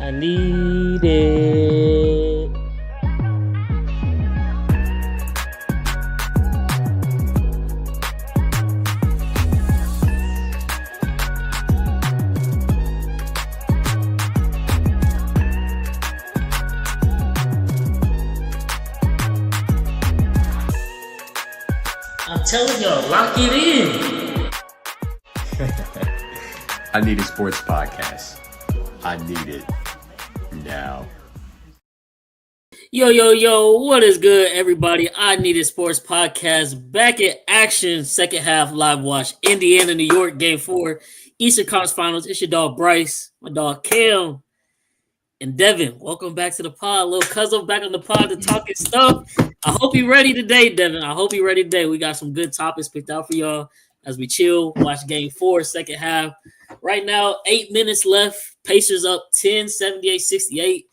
I need it. I'm telling y'all, lock it in. INISPod's podcast. I need it now. Yo, what is good, everybody? I Need It Sports Podcast back in action. Second half live watch. Indiana, New York, game 4. Eastern Conference Finals. It's your dog Bryce, my dog Cam, and Devin. Welcome back to the pod. Little cousin back on the pod to talking stuff. I hope you're ready today, Devin. I hope you're ready today. We got some good topics picked out for y'all as we chill, watch game 4, second half. Right now, 8 minutes left. Pacers up 10, 78-68.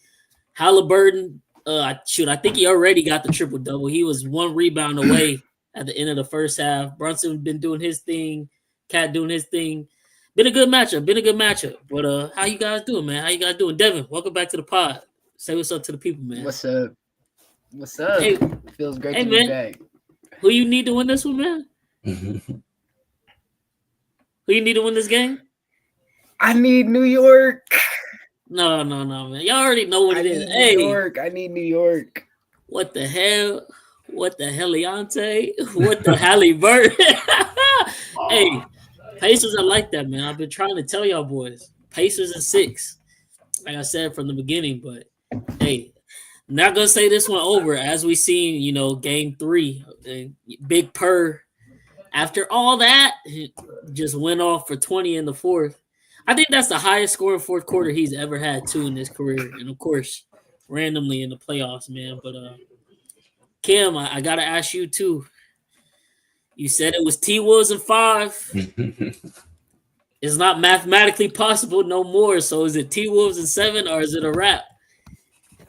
Halliburton, I think he already got the triple-double. He was one rebound away at the end of the first half. Brunson been doing his thing. Cat doing his thing. Been a good matchup. But how you guys doing, man? How you guys doing? Devin, welcome back to the pod. Say what's up to the people, man. What's up? Hey, feels great to be back. Who you need to win this one, man? Who you need to win this game? I need New York. No, man. Y'all already know what it is. New York. I need New York. What the hell? What the Heliante? What the Halliburton? Hey, Pacers are like that, man. I've been trying to tell y'all boys. Pacers are 6. Like I said from the beginning, but hey, not gonna say this one over. As we seen, game 3, Big Purr. After all that, just went off for 20 in the fourth. I think that's the highest scoring fourth quarter he's ever had, too, in his career. And, of course, randomly in the playoffs, man. But, Kim, I got to ask you, too. You said it was T-Wolves in 5. It's not mathematically possible no more. So is it T-Wolves in 7 or is it a wrap?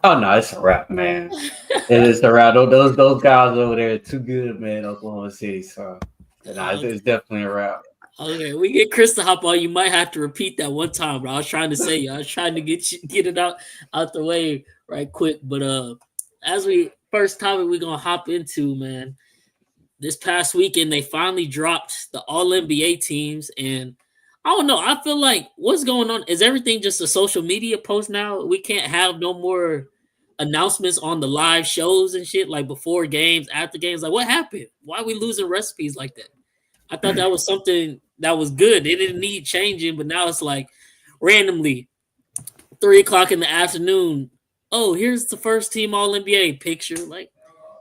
Oh, no, it's a wrap, man. It is a wrap. Those guys over there are too good, man, Oklahoma City. So, it's definitely a wrap. Okay, we get Chris to hop on. You might have to repeat that one time, bro. I was trying to get it out the way right quick. But as we first topic we're gonna hop into, man. This past weekend they finally dropped the All NBA teams, and I don't know. I feel like what's going on? Is everything just a social media post now? We can't have no more announcements on the live shows and shit like before games, after games. Like, what happened? Why are we losing recipes like that? I thought that was something that was good. It didn't need changing, but now it's like randomly 3:00 in the afternoon. Oh, here's the first team All NBA picture. Like,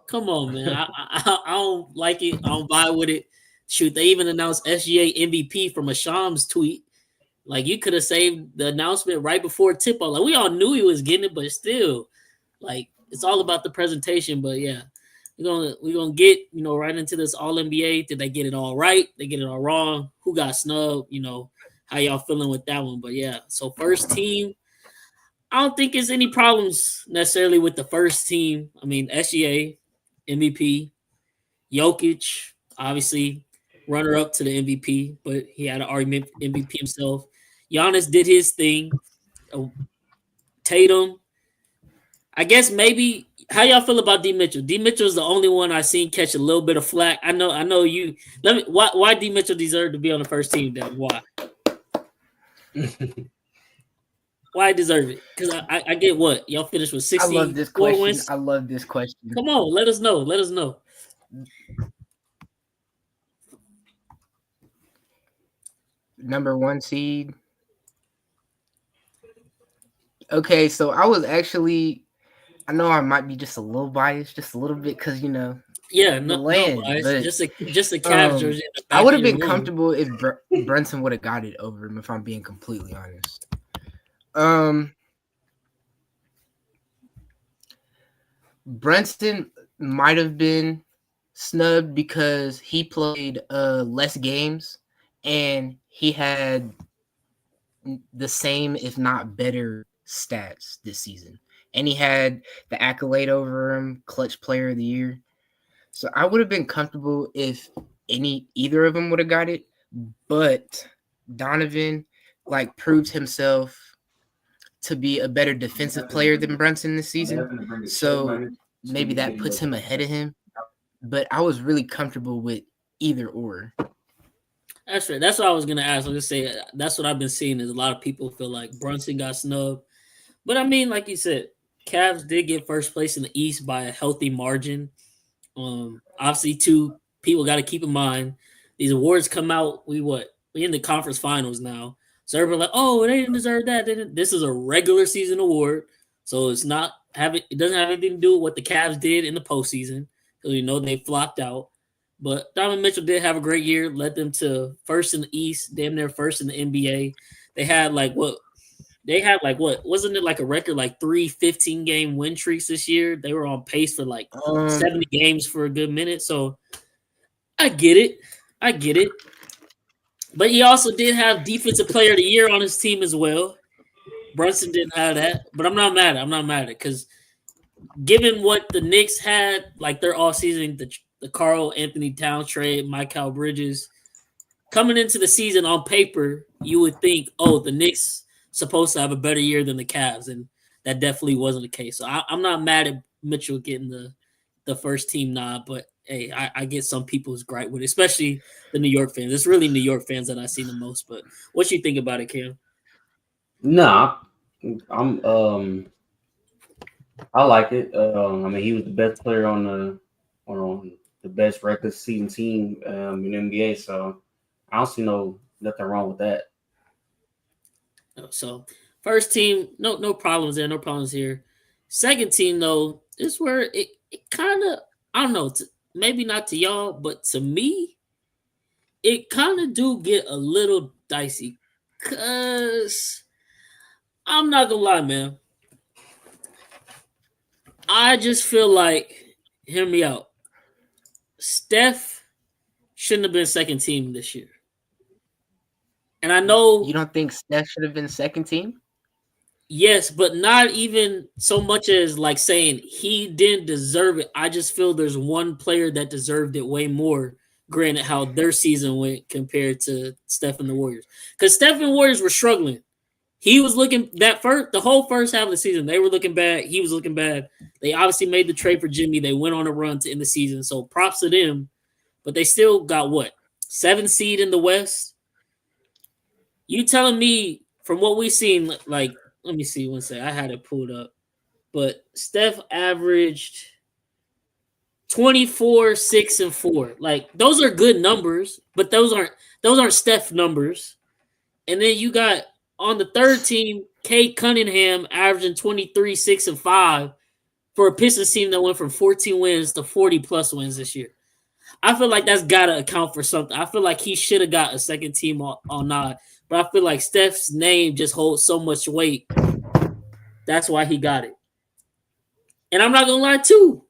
come on, man. I don't like it. I don't buy with it. Shoot, they even announced SGA MVP from a Shams tweet. Like, you could have saved the announcement right before tip-off. Like, we all knew he was getting it, but still, like, it's all about the presentation. But yeah. We're gonna get right into this All NBA. Did they get it all right? They get it all wrong? Who got snubbed? How y'all feeling with that one? But yeah, so first team. I don't think there's any problems necessarily with the first team. I mean, SGA, MVP, Jokic, obviously runner up to the MVP, but he had an argument MVP himself. Giannis did his thing. Tatum. I guess maybe. How y'all feel about D. Mitchell? D. Mitchell's the only one I've seen catch a little bit of flack. I know you. Why D. Mitchell deserved to be on the first team, then? Why? Why deserve it? Because I get what? Y'all finished with 60 I love this question. wins. I love this question. Come on, let us know. Number 1 seed. Okay, so I was actually... I know I might be just a little biased, just a little bit, because no land. But just a Cavs jersey. I would have been comfortable if Brunson would have got it over him. If I'm being completely honest, Brunson might have been snubbed because he played less games and he had the same, if not better, stats this season. And he had the accolade over him, clutch player of the year. So I would have been comfortable if either of them would have got it. But Donovan, proved himself to be a better defensive player than Brunson this season. So maybe that puts him ahead of him. But I was really comfortable with either or. That's right. That's what I was gonna ask. I was gonna say that's what I've been seeing is a lot of people feel like Brunson got snubbed. But I mean, like you said, Cavs did get first place in the East by a healthy margin. Obviously, too, people got to keep in mind these awards come out. We in the conference finals now, so everybody like, oh, they didn't deserve that. This is a regular season award, so it doesn't have anything to do with what the Cavs did in the postseason because we know they flopped out. But Donovan Mitchell did have a great year, led them to first in the East, damn near first in the NBA. They had wasn't it like a record like 3 15-game win streaks this year? They were on pace for like 70 games for a good minute. So I get it. But he also did have defensive player of the year on his team as well. Brunson didn't have that, but I'm not mad at it because given what the Knicks had, like their offseason, the Karl Anthony Towns trade, Mikal Bridges, coming into the season on paper, you would think, oh, the Knicks supposed to have a better year than the Cavs, and that definitely wasn't the case. So I'm not mad at Mitchell getting the first team nod, but hey, I get some people's gripe with it, especially the New York fans. It's really New York fans that I see the most. But what you think about it, Cam? Nah, I like it. I mean, he was the best player on the best regular season team in the NBA, so I don't see nothing wrong with that. So first team, no problems there, no problems here. Second team though, is where it kind of, I don't know, maybe not to y'all, but to me, it kind of do get a little dicey. Cause I'm not gonna lie, man. I just feel like, hear me out. Steph shouldn't have been second team this year. And I know you don't think Steph should have been second team? Yes, but not even so much as like saying he didn't deserve it. I just feel there's one player that deserved it way more, granted how their season went compared to Steph and the Warriors. Because Steph and the Warriors were struggling. He was looking the whole first half of the season, they were looking bad. He was looking bad. They obviously made the trade for Jimmy. They went on a run to end the season. So props to them. But they still got 7th seed in the West. You telling me from what we've seen, like, let me see one second. I had it pulled up. But Steph averaged 24, 6, and 4. Like, those are good numbers, but those aren't Steph numbers. And then you got on the third team, Cade Cunningham averaging 23, 6, and 5 for a Pistons team that went from 14 wins to 40-plus wins this year. I feel like that's got to account for something. I feel like he should have got a second team on nod. But I feel like Steph's name just holds so much weight. That's why he got it. And I'm not going to lie, too.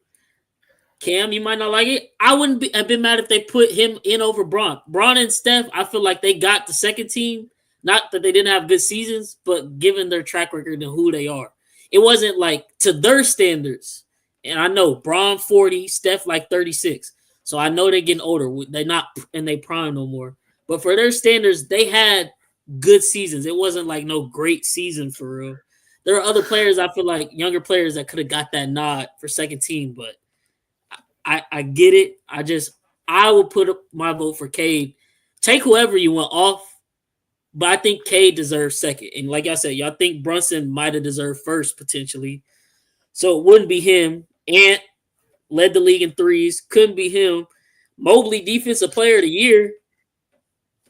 Cam, you might not like it. I wouldn't have been mad if they put him in over Bron. Bron and Steph, I feel like they got the second team. Not that they didn't have good seasons, but given their track record and who they are. It wasn't like to their standards. And I know Bron 40, Steph like 36. So I know they're getting older. They're not in their prime no more. But for their standards, they had good seasons. It wasn't like no great season for real. There are other players, I feel like, younger players that could have got that nod for second team, but I get it. I will put up my vote for Cade. Take whoever you want off, but I think Cade deserves second. And like I said, y'all think Brunson might have deserved first potentially. So it wouldn't be him. Ant led the league in threes. Couldn't be him. Mobley, defensive player of the year.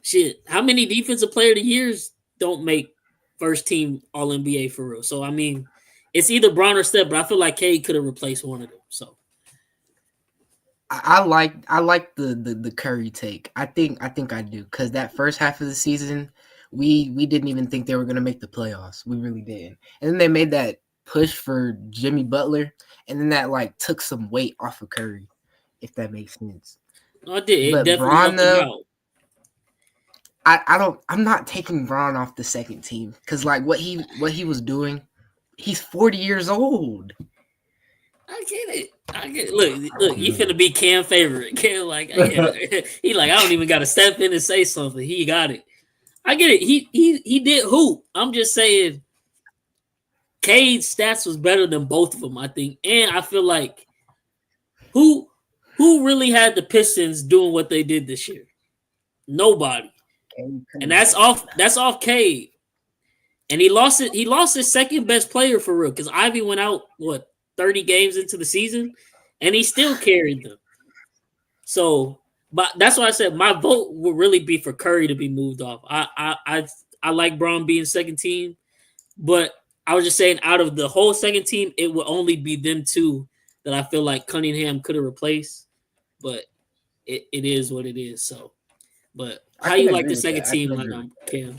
Shit, how many defensive player of the years don't make first team All-NBA for real? So, I mean, it's either Bron or Steph, but I feel like Cade could have replaced one of them. So I like the Curry take. I think I do, because that first half of the season, we didn't even think they were going to make the playoffs. We really didn't. And then they made that push for Jimmy Butler, and then that like took some weight off of Curry, if that makes sense. No, it did. But It definitely Bron, helped him though, out. I'm not taking Bron off the second team, because like what he was doing, he's 40 years old. I get it. Look, you finna be Cam favorite. Cam he like, I don't even gotta step in and say something. He got it. I get it. He did hoop. I'm just saying Cade's stats was better than both of them, I think. And I feel like who really had the Pistons doing what they did this year? Nobody. And that's off Cade. And he lost it. He lost his second best player for real because Ivy went out 30 games into the season, and he still carried them. So, but that's why I said my vote would really be for Curry to be moved off. I like Braun being second team, but I was just saying out of the whole second team, it would only be them two that I feel like Cunningham could have replaced. But it is what it is. So, but how you like the second team lineup, Cam?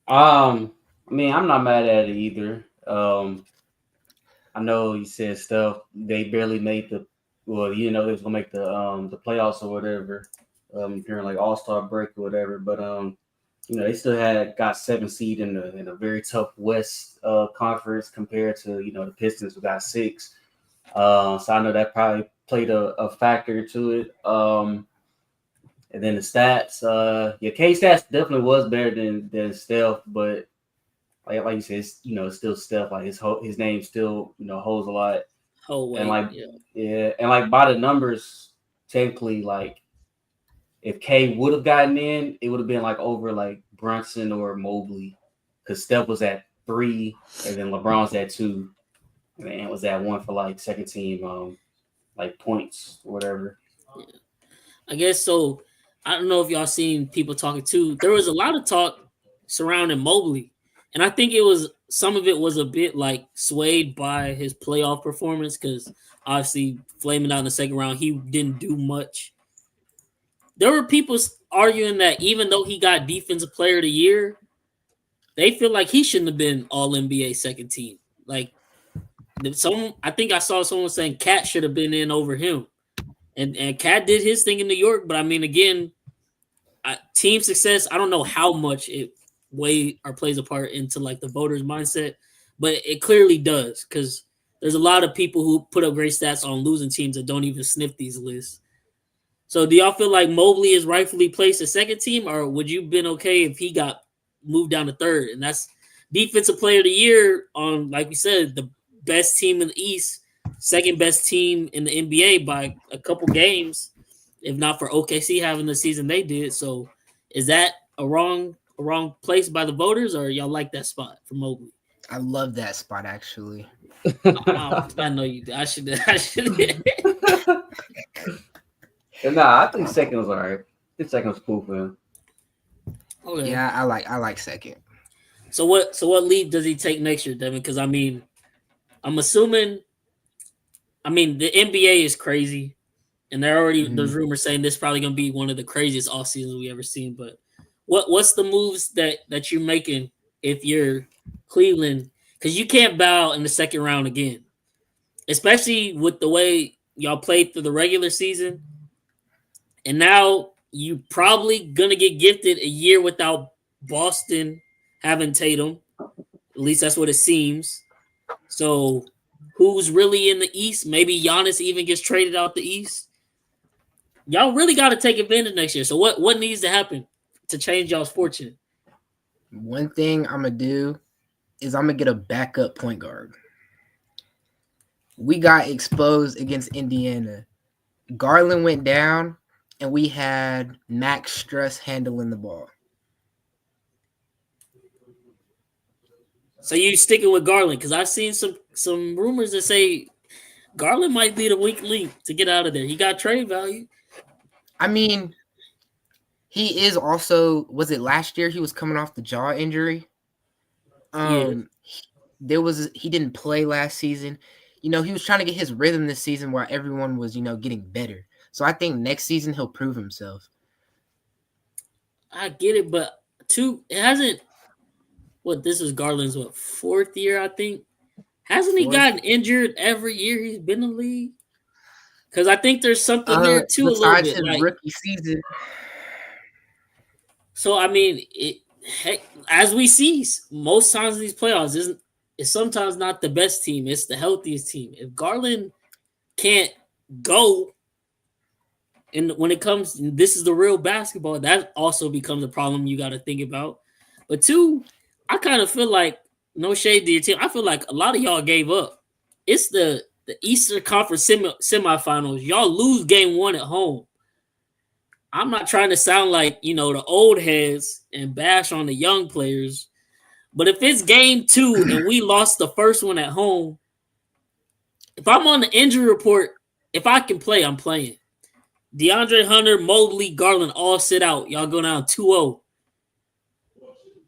I mean, I'm not mad at it either. I know you said stuff. They barely made they was gonna make the playoffs or whatever, during like All-Star break or whatever. But they still got 7 seed in a very tough West conference compared to the Pistons who got 6. So I know that probably played a factor to it. And then the stats, K stats definitely was better than Steph, but like you said, it's still Steph. Like his name still holds a lot. Oh, wait, and and by the numbers, technically, like if K would have gotten in, it would have been like over like Brunson or Mobley, because Steph was at 3, and then LeBron's at 2, and Ant was at 1 for like second team, like points or whatever. Yeah. I guess so. I don't know if y'all seen people talking too. There was a lot of talk surrounding Mobley, and I think some of it was a bit like swayed by his playoff performance because obviously flaming out in the second round, he didn't do much. There were people arguing that even though he got Defensive Player of the Year, they feel like he shouldn't have been All NBA second team. Like I think I saw someone saying Cat should have been in over him. And Cat did his thing in New York, but I mean, again, team success, I don't know how much it plays a part into like the voters' mindset, but it clearly does because there's a lot of people who put up great stats on losing teams that don't even sniff these lists. So do y'all feel like Mobley is rightfully placed as second team, or would you have been okay if he got moved down to third? And that's Defensive Player of the Year on, like we said, the best team in the East, second best team in the NBA by a couple games, if not for OKC having the season they did. So is that a wrong place by the voters, or y'all like that spot for Mobley? I love that spot actually. I know you do. I should. Nah, I think second was all right. I think second was cool for him. Okay. Yeah, I like second. So what lead does he take next year, Devin? Because I mean, I'm assuming. I mean, the NBA is crazy, and there's rumors saying this is probably going to be one of the craziest off seasons we ever seen. But what's the moves that you're making if you're Cleveland? Because you can't bow in the second round again, especially with the way y'all played through the regular season. And now you probably going to get gifted a year without Boston having Tatum. At least that's what it seems. So who's really in the East? Maybe Giannis even gets traded out the East. Y'all really got to take advantage next year. So what needs to happen to change y'all's fortune? One thing I'm going to do is I'm going to get a backup point guard. We got exposed against Indiana. Garland went down, and we had Max Strus handling the ball. So you sticking with Garland? Because I've seen some rumors that say Garland might be the weak link to get out of there. He got trade value. I mean, he is also, was it last year he was coming off the jaw injury? He didn't play last season. He was trying to get his rhythm this season while everyone was, getting better. So I think next season he'll prove himself. I get it, but it hasn't. This is Garland's 4th year, I think. Hasn't he gotten injured every year he's been in the league? Because I think there's something there too. Besides a little bit, his rookie season. So I mean, as we see, most times in these playoffs, it's sometimes not the best team; it's the healthiest team. If Garland can't go, and when it comes, this is the real basketball. That also becomes a problem you got to think about. But 2, I kind of feel like no shade to your team. I feel like a lot of y'all gave up. It's the Eastern Conference semifinals. Y'all lose game 1 at home. I'm not trying to sound like, the old heads and bash on the young players, but if it's game 2 and we lost the first one at home, if I'm on the injury report, if I can play, I'm playing. DeAndre Hunter, Mobley, Garland all sit out. Y'all go down 2-0.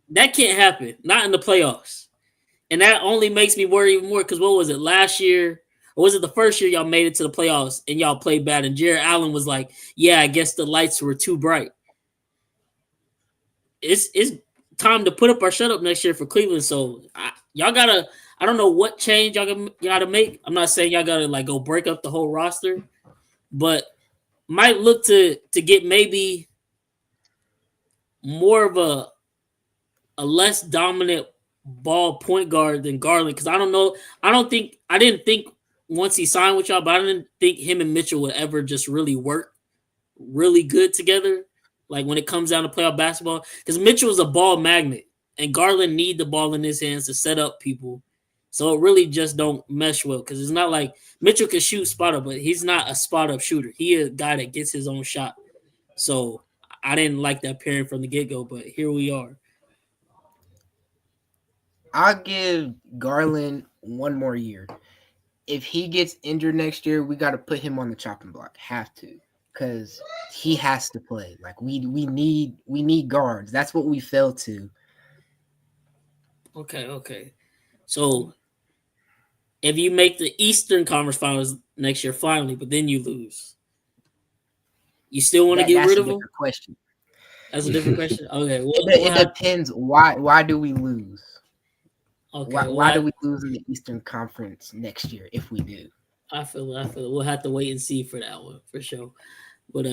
That can't happen. Not in the playoffs. And that only makes me worry even more because what was it, last year? Or was it the first year y'all made it to the playoffs and y'all played bad? And Jared Allen was like, yeah, I guess the lights were too bright. It's time to put up or shut up next year for Cleveland. So y'all got to – I don't know what change y'all got to make. I'm not saying y'all got to, go break up the whole roster. But might look to get maybe more of a less dominant ball point guard than Garland, because I don't know. I didn't think once he signed with y'all, but I didn't think him and Mitchell would ever just really work really good together. Like when it comes down to playoff basketball, because Mitchell is a ball magnet and Garland need the ball in his hands to set up people. So it really just don't mesh well because it's not like Mitchell can shoot spot up, but he's not a spot up shooter. He is a guy that gets his own shot. So I didn't like that pairing from the get-go, but here we are. I'll give Garland one more year. If he gets injured next year, we got to put him on the chopping block. Have to, because he has to play. Like we need guards. That's what we fell to. Okay. So if you make the Eastern Conference Finals next year, finally, but then you lose, you still want to get rid of him? Question. That's a different question. Okay, it depends. Why do we lose? Okay, why do we lose in the Eastern Conference next year if we do? I feel it. We'll have to wait and see for that one for sure. But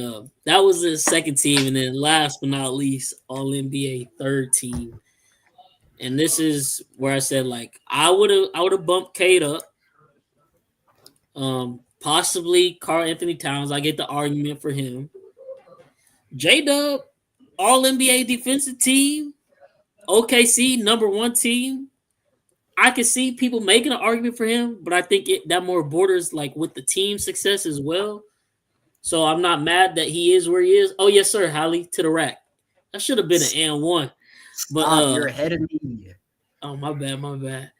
that was the second team, and then last but not least, All NBA third team. And this is where I said I would have bumped Cade up. Possibly Karl Anthony Towns. I get the argument for him. J-Dub, All NBA defensive team. OKC number 1 team. I can see people making an argument for him, but I think that more borders with the team success as well. So I'm not mad that he is where he is. Oh yes, sir, Hallie, to the rack. That should have been an and one. But you're ahead of me. Oh, my bad.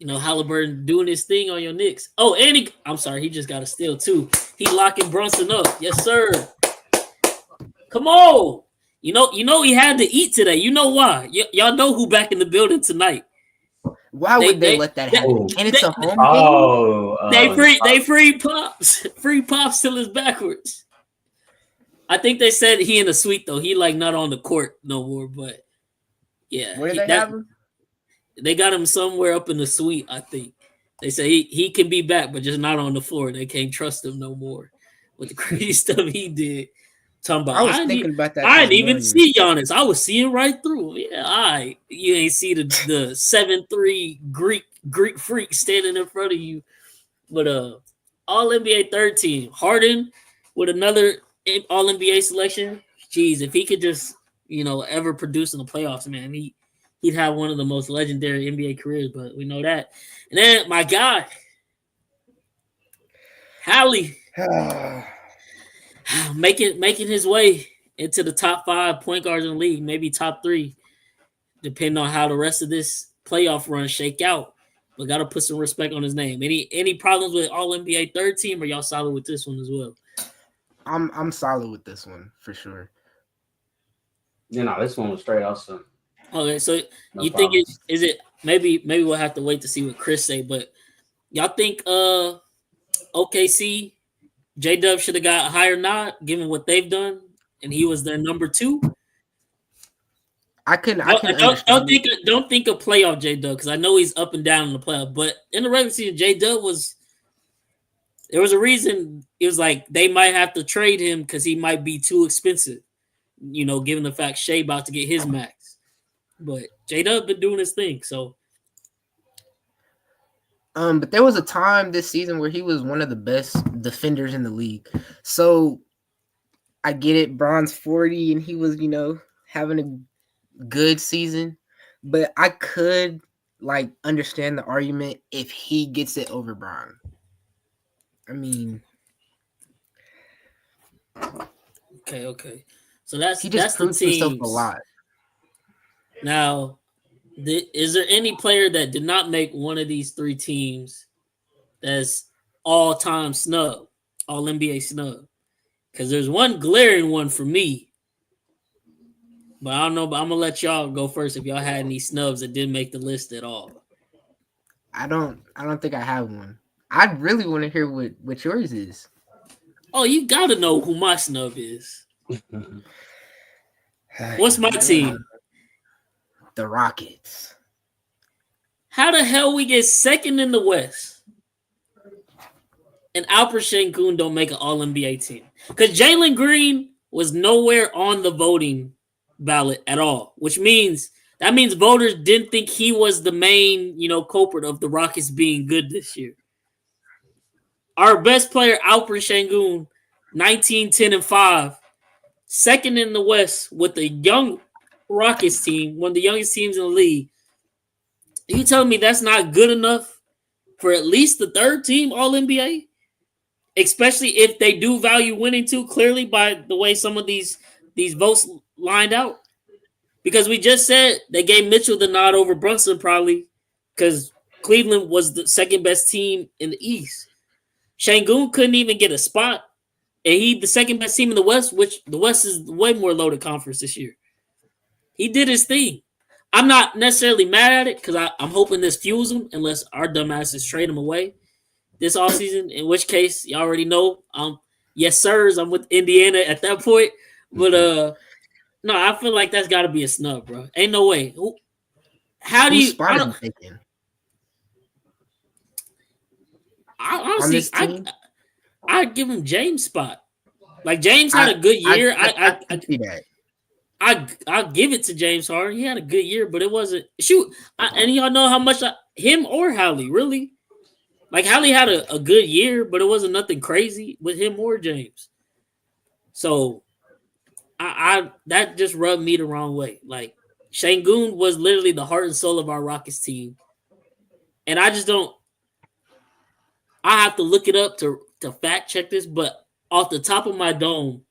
Halliburton doing his thing on your Knicks. Oh, and I'm sorry, he just got a steal too. He locking Brunson up. Yes, sir. Come on. You know he had to eat today. You know why? Y'all know who back in the building tonight. Why would they let that happen? And it's a home game. They free Pops. Free Pops till it's backwards. I think they said he in the suite though. He not on the court no more. But yeah, where they have him? They got him somewhere up in the suite. I think they say he can be back, but just not on the floor. They can't trust him no more with the crazy stuff he did. Talking about, I was thinking about that. I didn't even see Giannis. I was seeing right through him. Yeah, you ain't see the 7'3" Greek freak standing in front of you. But All NBA third team, Harden with another All NBA selection. Jeez, if he could just ever produce in the playoffs, man, he'd have one of the most legendary NBA careers. But we know that. And then my guy, Hallie. Making his way into the top 5 point guards in the league, maybe top 3, depending on how the rest of this playoff run shake out. But got to put some respect on his name. Any problems with All NBA third team, or y'all solid with this one as well? I'm solid with this one for sure. This one was straight awesome. Okay, so you think is it maybe we'll have to wait to see what Chris say, but y'all think OKC J-Dub should have got a higher nod given what they've done, and he was their number 2. I couldn't. Don't think of playoff J-Dub because I know he's up and down in the playoff. But in the regular season, J-Dub there was a reason. It was they might have to trade him because he might be too expensive. Given the fact Shea about to get his max. But J-Dub been doing his thing, so. But there was a time this season where he was one of the best defenders in the league. So I get it, bronze 40, and he was, having a good season. But I could like understand the argument if he gets it over Bron. I mean, Okay. So that's he just the proves himself a teams. lot. Now, is there any player that did not make one of these three teams that's all-time snub, all NBA snub? Because there's one glaring one for me, but I don't know. But I'm gonna let y'all go first if y'all had any snubs that didn't make the list at all. I don't think I have one. I really want to hear what yours is. Oh, you gotta know who my snub is. What's my team? The Rockets. How the hell we get second in the West and Alper Sengun don't make an All-NBA team? Because Jalen Green was nowhere on the voting ballot at all, which means voters didn't think he was the main, culprit of the Rockets being good this year. Our best player, Alper Sengun, 19, 10, and 5, second in the West with the young Rockets team, one of the youngest teams in the league. You telling me that's not good enough for at least the third team All-NBA? Especially if they do value winning too, clearly by the way some of these votes lined out. Because we just said they gave Mitchell the nod over Brunson probably because Cleveland was the second best team in the East. Sengun couldn't even get a spot. And he the second best team in the West, which the West is way more loaded conference this year. He did his thing. I'm not necessarily mad at it because I'm hoping this fuels him unless our dumbasses trade him away this offseason, in which case you already know yes sirs, I'm with Indiana at that point. But no, I feel like that's got to be a snub, bro. Ain't no way. How do Whose you spot are you thinking? Honestly, I'd give him James' spot. Like James had a good year. I see that. I'll give it to James Harden. He had a good year, but it wasn't and y'all know how much him or Hallie really. Like Hallie had a good year, but it wasn't nothing crazy with him or James. So I that just rubbed me the wrong way. Like Sengun was literally the heart and soul of our Rockets team, and I just don't. I have to look it up to fact check this, but off the top of my dome,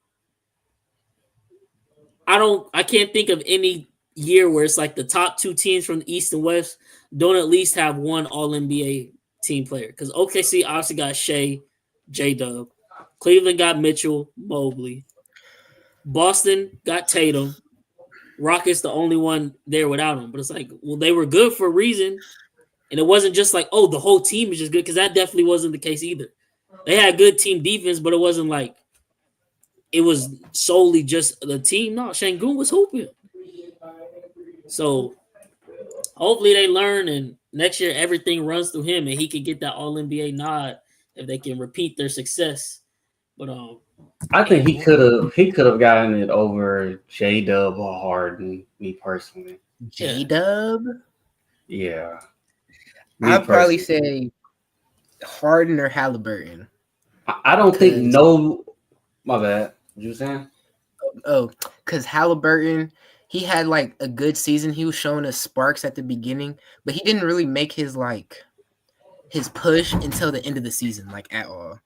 I can't think of any year where it's like the top two teams from the East and West don't at least have one All-NBA team player. Because OKC obviously got Shea, J-Dub. Cleveland got Mitchell, Mobley. Boston got Tatum. Rockets the only one there without him. But it's like, well, they were good for a reason. And it wasn't just like, oh, the whole team is just good. Because that definitely wasn't the case either. They had good team defense, but it wasn't like it was solely just the team. No, Sengun was hooping. So hopefully they learn and next year everything runs through him and he can get that All-NBA nod if they can repeat their success. But I think he could have gotten it over J-Dub or Harden, me personally. J-Dub? Yeah. I'd probably say Harden or Halliburton. I don't think my bad. What you saying? Oh, because Halliburton, he had like a good season. He was showing us sparks at the beginning, but he didn't really make his push until the end of the season, like at all.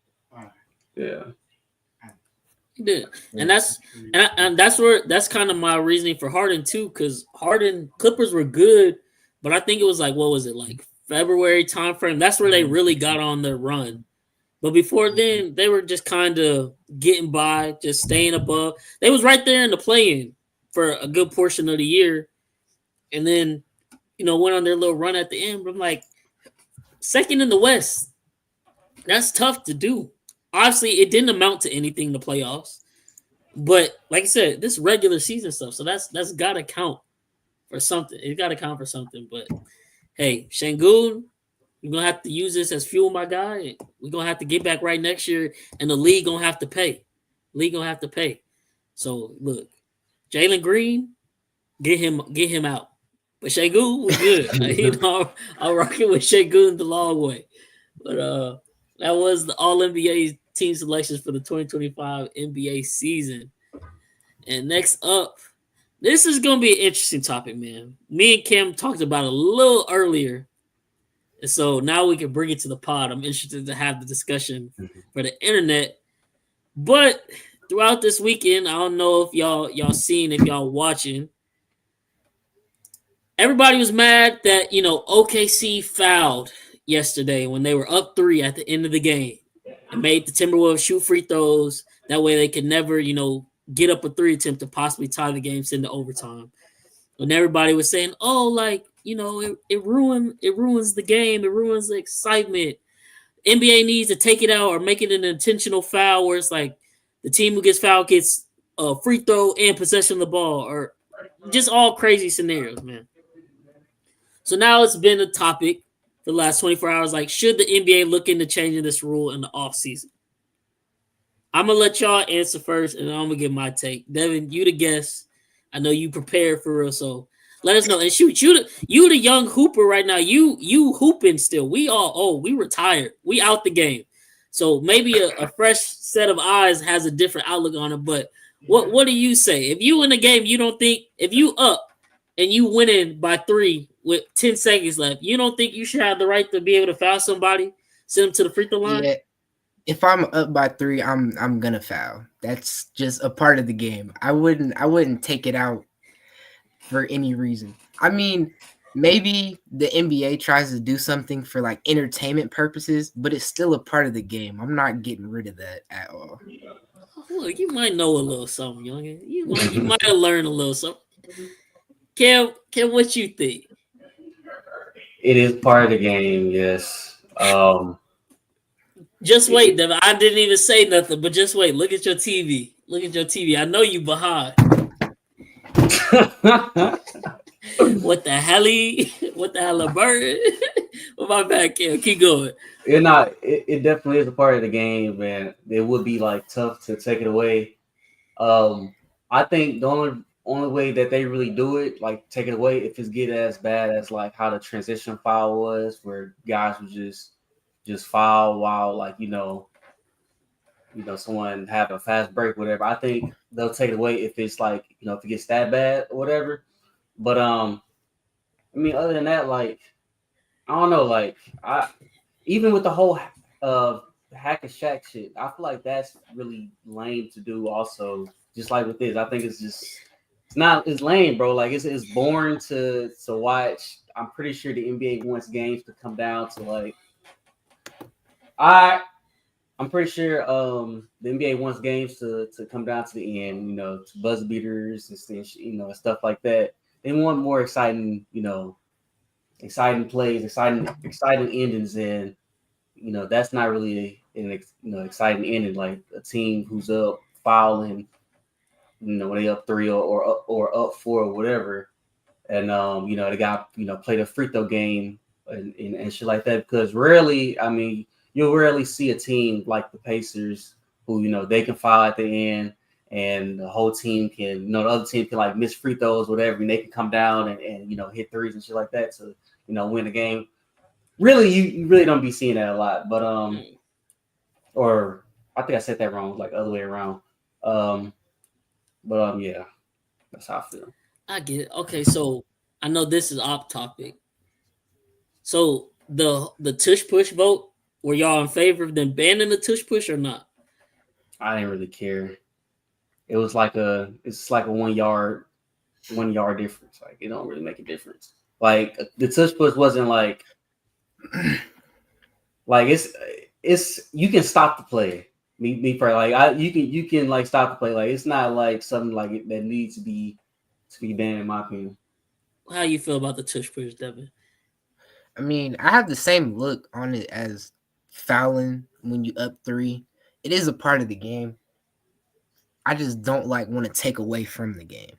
Yeah. He did. And that's kind of my reasoning for Harden too, because Clippers were good, but I think it was like, what was it, like February timeframe? That's where they really got on their run. But before then, they were just kind of getting by, just staying above. They was right there in the play-in for a good portion of the year. And then, went on their little run at the end. But I'm like, second in the West, that's tough to do. Obviously, it didn't amount to anything in the playoffs. But like I said, this regular season stuff, so that's got to count for something. It got to count for something. But, hey, Sengun, you're going to have to use this as fuel, my guy. We're going to have to get back right next year, and the league going to have to pay. So, look, Jalen Green, get him out. But Sengun, we good. I'm rocking with Sengun the long way. But that was the All-NBA team selections for the 2025 NBA season. And next up, This is gonna be an interesting topic, man. Me and Kim talked about it a little earlier, and so now we can bring it to the pod. I'm interested to have the discussion for the internet. But throughout this weekend, I don't know if y'all seen, if y'all watching. Everybody was mad that OKC fouled yesterday when they were up 3 at the end of the game and made the Timberwolves shoot free throws. That way they could never get up a 3 attempt to possibly tie the game into overtime. And everybody was saying, "Oh, like it ruins the game. It ruins the excitement. NBA needs to take it out or make it an intentional foul where it's like the team who gets fouled gets a free throw and possession of the ball, or just all crazy scenarios, man." So now it's been a topic for the last 24 hours. Like, should the NBA look into changing this rule in the offseason? I'm going to let y'all answer first, and I'm going to give my take. Devin, you the guest. I know you prepared for real, so let us know. And shoot, you the young hooper right now. You hooping still. We all old. We retired. We out the game. So maybe a fresh set of eyes has a different outlook on it. But what do you say? If you in the game, you don't think – if you up and you winning by 3 with 10 seconds left, you don't think you should have the right to be able to foul somebody, send them to the free throw line? Yeah. If I'm up by 3, I'm gonna foul. That's just a part of the game. I wouldn't take it out for any reason. I mean, maybe the NBA tries to do something for like entertainment purposes, but it's still a part of the game. I'm not getting rid of that at all. Look, you might know a little something, youngin. You might have learned a little something. Kim, what you think? It is part of the game, yes. Just wait, Devin. I didn't even say nothing, but just wait. Look at your TV. I know you behind. What the hell? What the hell, bird? Well, my bad, Kim. Keep going. It definitely is a part of the game, man. It would be like tough to take it away. I think the only way that they really do it, like take it away, if it's get as bad as like how the transition foul was, where guys would just foul while like someone have a fast break, whatever. I think they'll take it away if it's like if it gets that bad or whatever. But I mean, other than that, like I don't know, like even with the whole hack and shack shit, I feel like that's really lame to do. Also, just like with this, I think it's lame, bro. Like it's boring to watch. I'm pretty sure the NBA wants games to come down to like I'm pretty sure the NBA wants games to come down to the end, to buzzer beaters and stuff like that. They want more exciting, exciting plays, exciting endings, and that's not really an exciting ending. Like a team who's up fouling, when they up 3 or up 4 or whatever, and they got played a free throw game and shit like that. Because rarely, I mean, you'll rarely see a team like the Pacers who they can foul at the end and the whole team can, the other team can like miss free throws, whatever, and they can come down and hit threes and shit like that to win the game. Really, you really don't be seeing that a lot. But or I think I said that wrong, like other way around. Yeah, that's how I feel. I get it. Okay, so I know this is off topic. So the tush push vote, were y'all in favor of them banning the tush push or not? I didn't really care. It was like it's like a 1 yard difference. Like it don't really make a difference. Like the tush push wasn't like it's you can stop the play. Me personally, like you can like stop the play. Like it's not like something like it that needs to be banned in my opinion. How you feel about the tush push, Devin? I mean, I have the same look on it as fouling when you up 3. It is a part of the game. I just don't want to take away from the game.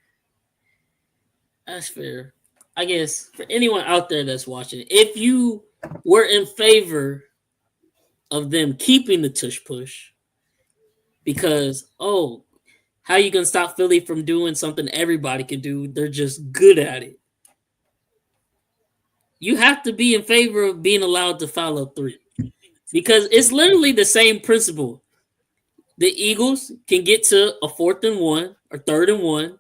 That's fair. I guess for anyone out there that's watching, if you were in favor of them keeping the tush push, because how you gonna stop Philly from doing something everybody can do? They're just good at it. You have to be in favor of being allowed to foul up 3, because it's literally the same principle. The Eagles can get to a 4th and 1 or 3rd and 1,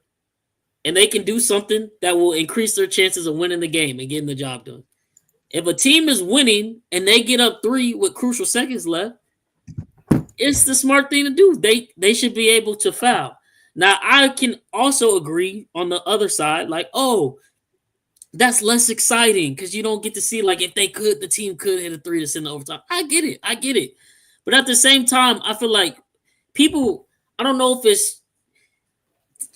and they can do something that will increase their chances of winning the game and getting the job done. If a team is winning and they get up 3 with crucial seconds left, it's the smart thing to do. They should be able to foul. Now, I can also agree on the other side, like, oh, that's less exciting because you don't get to see, like, if the team could hit a 3 to send the overtime. I get it. But at the same time, I feel like people, I don't know if it's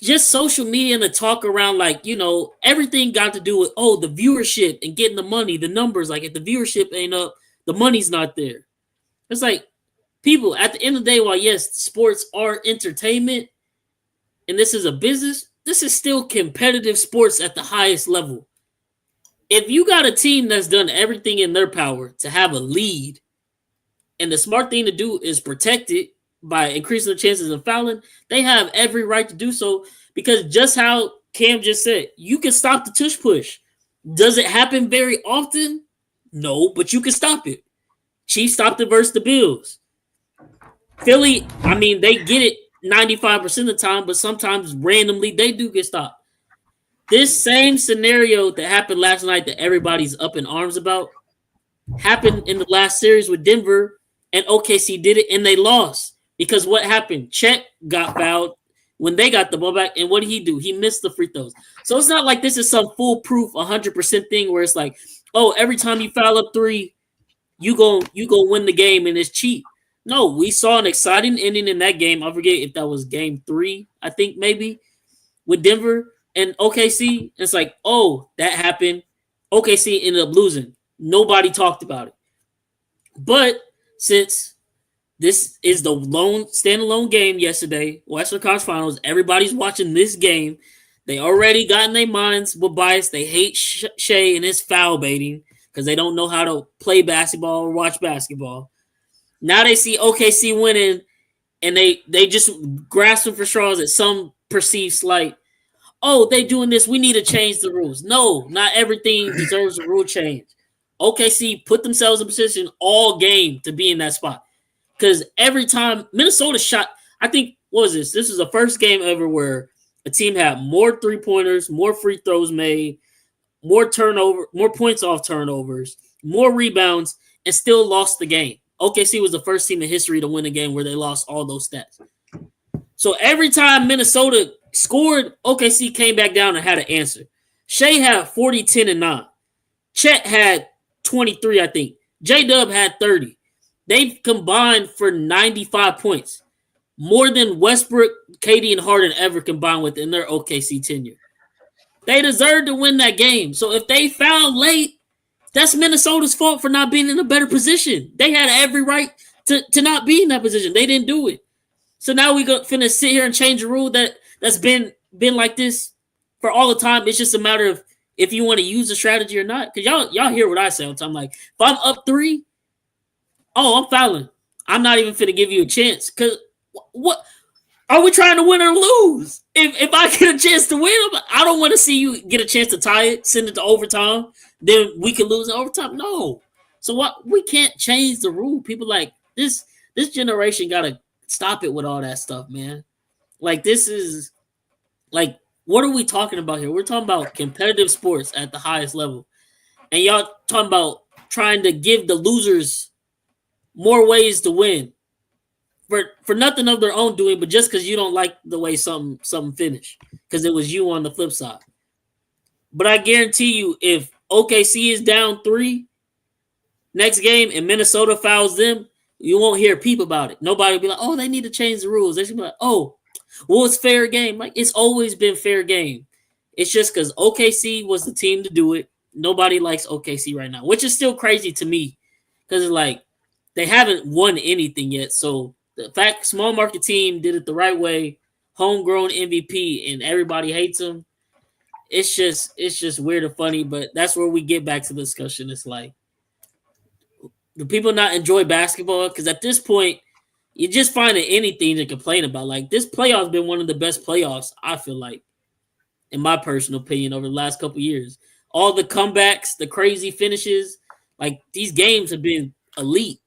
just social media and the talk around, like, everything got to do with, oh, the viewership and getting the money, the numbers. Like, if the viewership ain't up, the money's not there. It's like, people, at the end of the day, while yes, sports are entertainment and this is a business, this is still competitive sports at the highest level. If you got a team that's done everything in their power to have a lead, and the smart thing to do is protect it by increasing the chances of fouling, they have every right to do so, because just how Cam just said, you can stop the tush push. Does it happen very often? No, but you can stop it. Chiefs stopped it versus the Bills. Philly, I mean, they get it 95% of the time, but sometimes randomly they do get stopped. This same scenario that happened last night that everybody's up in arms about happened in the last series with Denver, and OKC did it, and they lost. Because what happened? Chet got fouled when they got the ball back, and what did he do? He missed the free throws. So it's not like this is some foolproof 100% thing where it's like, oh, every time you foul up 3, you go win the game, and it's cheap. No, we saw an exciting ending in that game. I forget if that was game 3, I think maybe, with Denver and OKC. It's like, oh, that happened. OKC ended up losing. Nobody talked about it. But since this is the standalone game yesterday, Western Conference Finals, everybody's watching this game. They already got in their minds with bias. They hate Shea and his foul baiting because they don't know how to play basketball or watch basketball. Now they see OKC winning, and they just grasping for straws at some perceived slight. Oh, they doing this. We need to change the rules. No, not everything deserves a rule change. OKC put themselves in position all game to be in that spot. Because every time Minnesota shot, I think, what was this? This is the first game ever where a team had more 3-pointers, more free throws made, more points off turnovers, more rebounds, and still lost the game. OKC was the first team in history to win a game where they lost all those stats. So every time Minnesota scored, OKC came back down and had an answer. Shea had 40, 10, and 9. Chet had 23, I think. J-Dub had 30. They combined for 95 points. More than Westbrook, KD, and Harden ever combined with in their OKC tenure. They deserved to win that game. So if they fouled late, that's Minnesota's fault for not being in a better position. They had every right to not be in that position. They didn't do it. So now we finna sit here and change a rule that's been like this for all the time. It's just a matter of if you want to use the strategy or not. Because y'all hear what I say all the time. Like, if I'm up 3, oh, I'm fouling. I'm not even finna give you a chance. Because what are we trying to win or lose? If I get a chance to win, I don't want to see you get a chance to tie it, send it to overtime, then we can lose in overtime. No. So what? We can't change the rule. People like this generation gotta stop it with all that stuff, man. Like, this is like, what are we talking about here? We're talking about competitive sports at the highest level. And y'all talking about trying to give the losers more ways to win. For nothing of their own doing, but just because you don't like the way something finished. Because it was you on the flip side. But I guarantee you, if OKC is down 3 next game and Minnesota fouls them, you won't hear peep about it. Nobody will be like, oh, they need to change the rules. They should be like, oh, well, it's fair game. Like, it's always been fair game. It's just because OKC was the team to do it. Nobody likes OKC right now, which is still crazy to me. Because it's like, they haven't won anything yet. So the fact small market team did it the right way, homegrown MVP, and everybody hates them. It's just weird and funny, but that's where we get back to the discussion. It's like, do people not enjoy basketball? Because at this point, you're just finding anything to complain about. Like, this playoff's been one of the best playoffs, I feel like, in my personal opinion, over the last couple of years. All the comebacks, the crazy finishes, like, these games have been elite.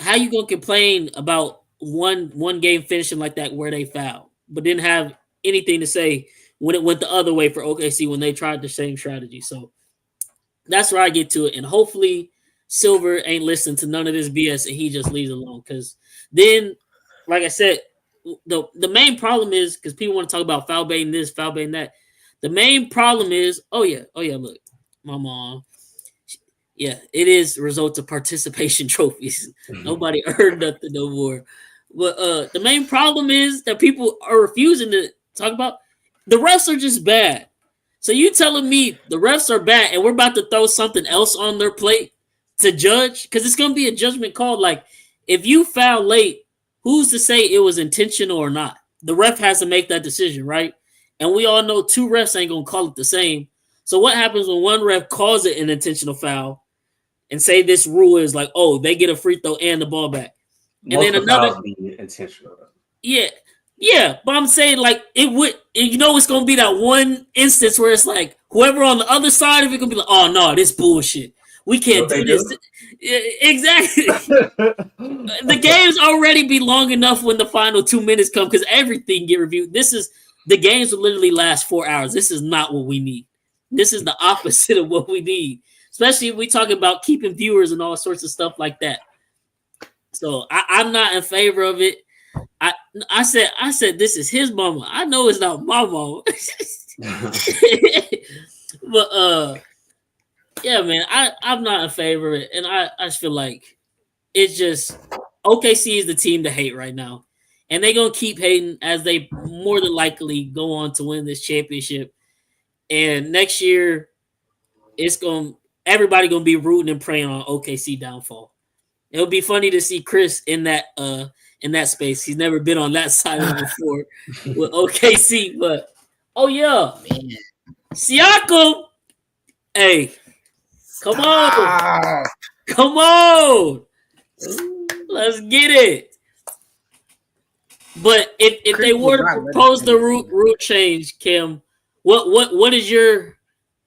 How you gonna complain about one game finishing like that where they foul, but didn't have anything to say when it went the other way for OKC when they tried the same strategy. So that's where I get to it. And hopefully Silver ain't listening to none of this BS and he just leaves it alone. Because then, like I said, the main problem is because people want to talk about foul baiting this, foul baiting that. The main problem is, oh yeah, look, my mom. Yeah, it is a result of participation trophies. Nobody earned nothing no more. But the main problem is that people are refusing to talk about the refs are just bad. So you telling me the refs are bad and we're about to throw something else on their plate to judge? Because it's going to be a judgment call. Like, if you foul late, who's to say it was intentional or not? The ref has to make that decision, right? And we all know two refs ain't going to call it the same. So what happens when one ref calls it an intentional foul and say this rule is like, oh, they get a free throw and the ball back? And Most then another be intentional. Yeah, but I'm saying like it would, it's gonna be that one instance where it's like whoever on the other side of it gonna be like, oh no, this bullshit. We can't do this. Exactly. The games already be long enough when the final 2 minutes come because everything get reviewed. The games will literally last 4 hours. This is not what we need. This is the opposite of what we need, especially if we talk about keeping viewers and all sorts of stuff like that. So I'm not in favor of it. I said this is his mama. I know it's not my mama. But yeah, man, I'm not in favor of it. And I just feel like it's just OKC is the team to hate right now. And they're gonna keep hating as they more than likely go on to win this championship. And next year everybody gonna be rooting and praying on OKC downfall. It'll be funny to see Chris in that space. He's never been on that side of it before with OKC, but oh yeah, man. Siakam, hey, come on, let's get it. But if they were to propose the route change, Kim, what is your?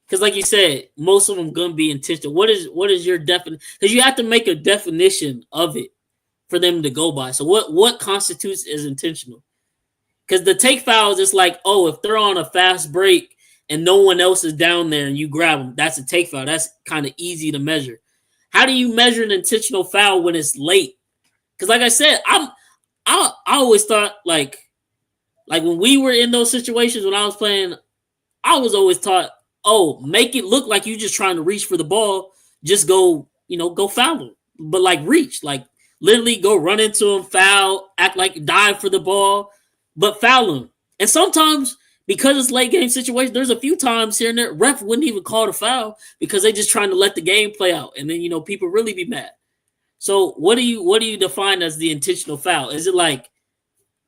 Because, like you said, most of them gonna be intentional. What is your definition? Because you have to make a definition of it for them to go by. So, what constitutes as intentional? Because the take fouls, it's like, oh, if they're on a fast break and no one else is down there and you grab them, that's a take foul. That's kind of easy to measure. How do you measure an intentional foul when it's late? Because, like I said, I always thought like when we were in those situations when I was playing, I was always taught, oh, make it look like you're just trying to reach for the ball. Just go foul him. But like reach, like literally go run into him, foul, act like dive for the ball, but foul him. And sometimes because it's late game situation, there's a few times here and there, ref wouldn't even call the foul because they just trying to let the game play out. And then, people really be mad. So what do you define as the intentional foul? Is it like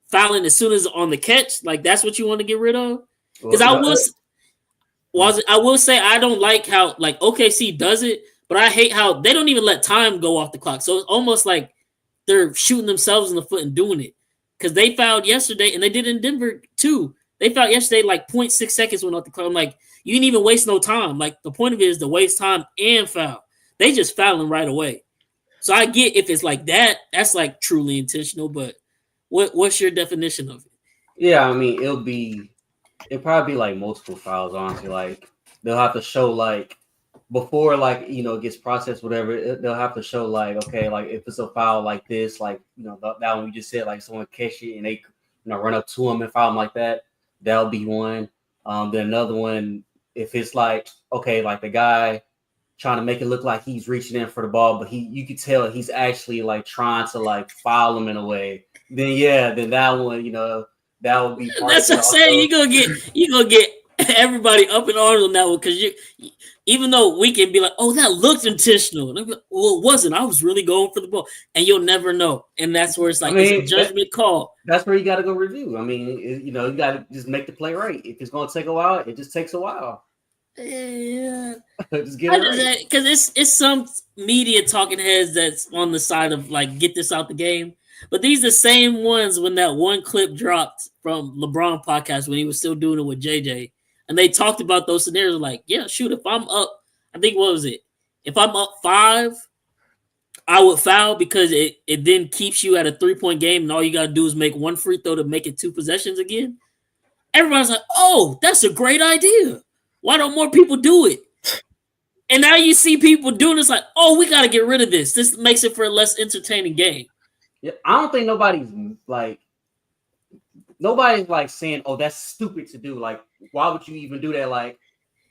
fouling as soon as on the catch? Like that's what you want to get rid of? Because I will say I don't like how like OKC does it, but I hate how they don't even let time go off the clock. So it's almost like they're shooting themselves in the foot and doing it. Because they fouled yesterday, and they did in Denver too. They fouled yesterday like 0.6 seconds went off the clock. I'm like, you didn't even waste no time. Like the point of it is to waste time and foul. They just fouling right away. So I get if it's like that, that's like truly intentional. But what's your definition of it? Yeah, I mean it'll probably be like multiple fouls, honestly. Like they'll have to show like before like it gets processed, whatever, they'll have to show like, okay, like if it's a foul like this, like that one we just said, like someone catch it and they run up to him and foul him like that, that'll be one. Then another one, if it's like, okay, like the guy trying to make it look like he's reaching in for the ball, but you can tell he's actually like trying to like foul him in a way, then that one, that would be. That's what I'm saying. You gonna get everybody up in arms on that one because even though we can be like, oh, that looked intentional, and like, well, it wasn't. I was really going for the ball, and you'll never know. And that's where it's like it's a judgment call. That's where you got to go review. I mean, you got to just make the play right. If it's gonna take a while, it just takes a while. Yeah, just get it right. Because it's some media talking heads that's on the side of like get this out the game. But these the same ones when that one clip dropped from LeBron podcast when he was still doing it with JJ. And they talked about those scenarios like, yeah, shoot, if I'm up, I think, what was it? If I'm up 5, I would foul because it then keeps you at a 3-point game and all you got to do is make one free throw to make it 2 possessions again. everybody's like, "Oh, that's a great idea. Why don't more people do it?" And now you see people doing this, like, "Oh, we got to get rid of this. This makes it for a less entertaining game." Yeah, I don't think nobody's like saying, "Oh, that's stupid to do." Like, why would you even do that?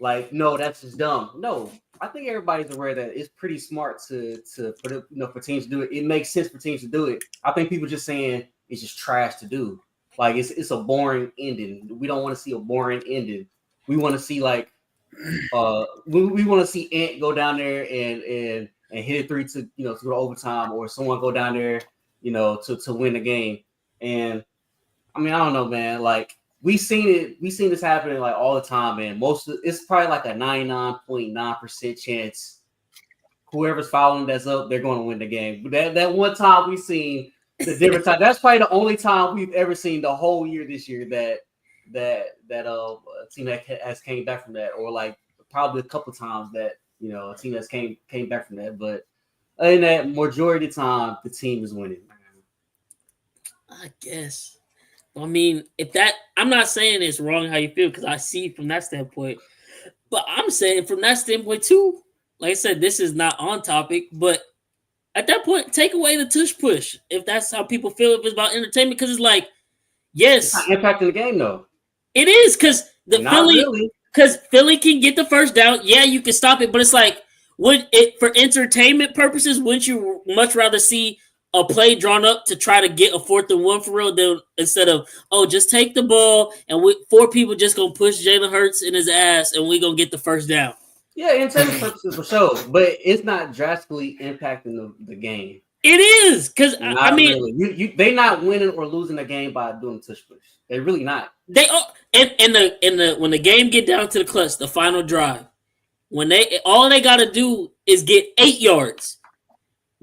Like, no, that's just dumb. No, I think everybody's aware that it's pretty smart to for teams to do it. It makes sense for teams to do it. I think people just saying it's just trash to do. Like, it's a boring ending. We don't want to see a boring ending. We want to see like we want to see Ant go down there and hit a 3 to go to overtime, or someone go down there to win the game. And I mean, I don't know, man. Like, we've seen this happening like all the time, man. It's probably like a 99.9% chance whoever's following that's up, they're going to win the game. But that one time we've seen the different time. That's probably the only time we've ever seen the whole year this year that a team that has came back from that, or like probably a couple times that a team that's came back from that. But other than that, majority of the time the team is winning. I guess. I mean, I'm not saying it's wrong how you feel, because I see from that standpoint, but I'm saying from that standpoint too. Like I said, this is not on topic, but at that point, take away the tush push if that's how people feel. If it's about entertainment, because it's like, yes, it's not impacting the game though. It is, because Philly can get the first down. Yeah, you can stop it, but it's like, for entertainment purposes, wouldn't you much rather see a play drawn up to try to get a 4th and 1 for real, instead of, just take the ball and 4 people just gonna push Jalen Hurts in his ass and we gonna get the first down? Yeah, entertainment purposes for sure, but it's not drastically impacting the game. It is, because I mean, really. They not winning or losing the game by doing the tush push. They're really not. They when the game get down to the clutch, the final drive, all they gotta do is get 8 yards.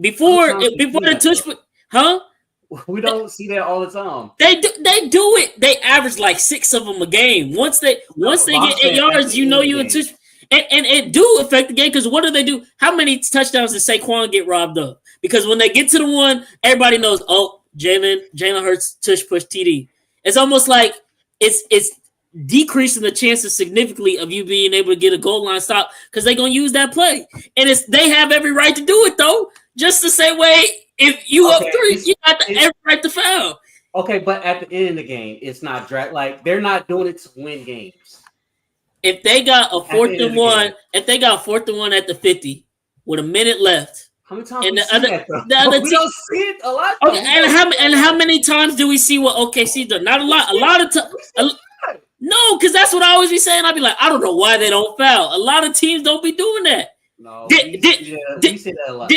Before the tush push, huh? We don't see that all the time. They do it. They average like 6 of them a game. Once they get 8 yards, you in tush. And it do affect the game, because what do they do? How many touchdowns did Saquon get robbed of? Because when they get to the one, everybody knows, Jalen Hurts tush push TD. It's almost like it's decreasing the chances significantly of you being able to get a goal line stop, because they're gonna use that play. And they have every right to do it though. Just the same way, if you up 3, you got every right to foul. Okay, but at the end of the game, it's not like they're not doing it to win games. If they got a 4th and 1, at the 50 with a minute left, how many times and we don't see it a lot. Okay, and how many times do we see what OKC does? Not a lot. A lot of times. No, because that's what I always be saying. I'd be like, I don't know why they don't foul. A lot of teams don't be doing that. No, we say that a lot.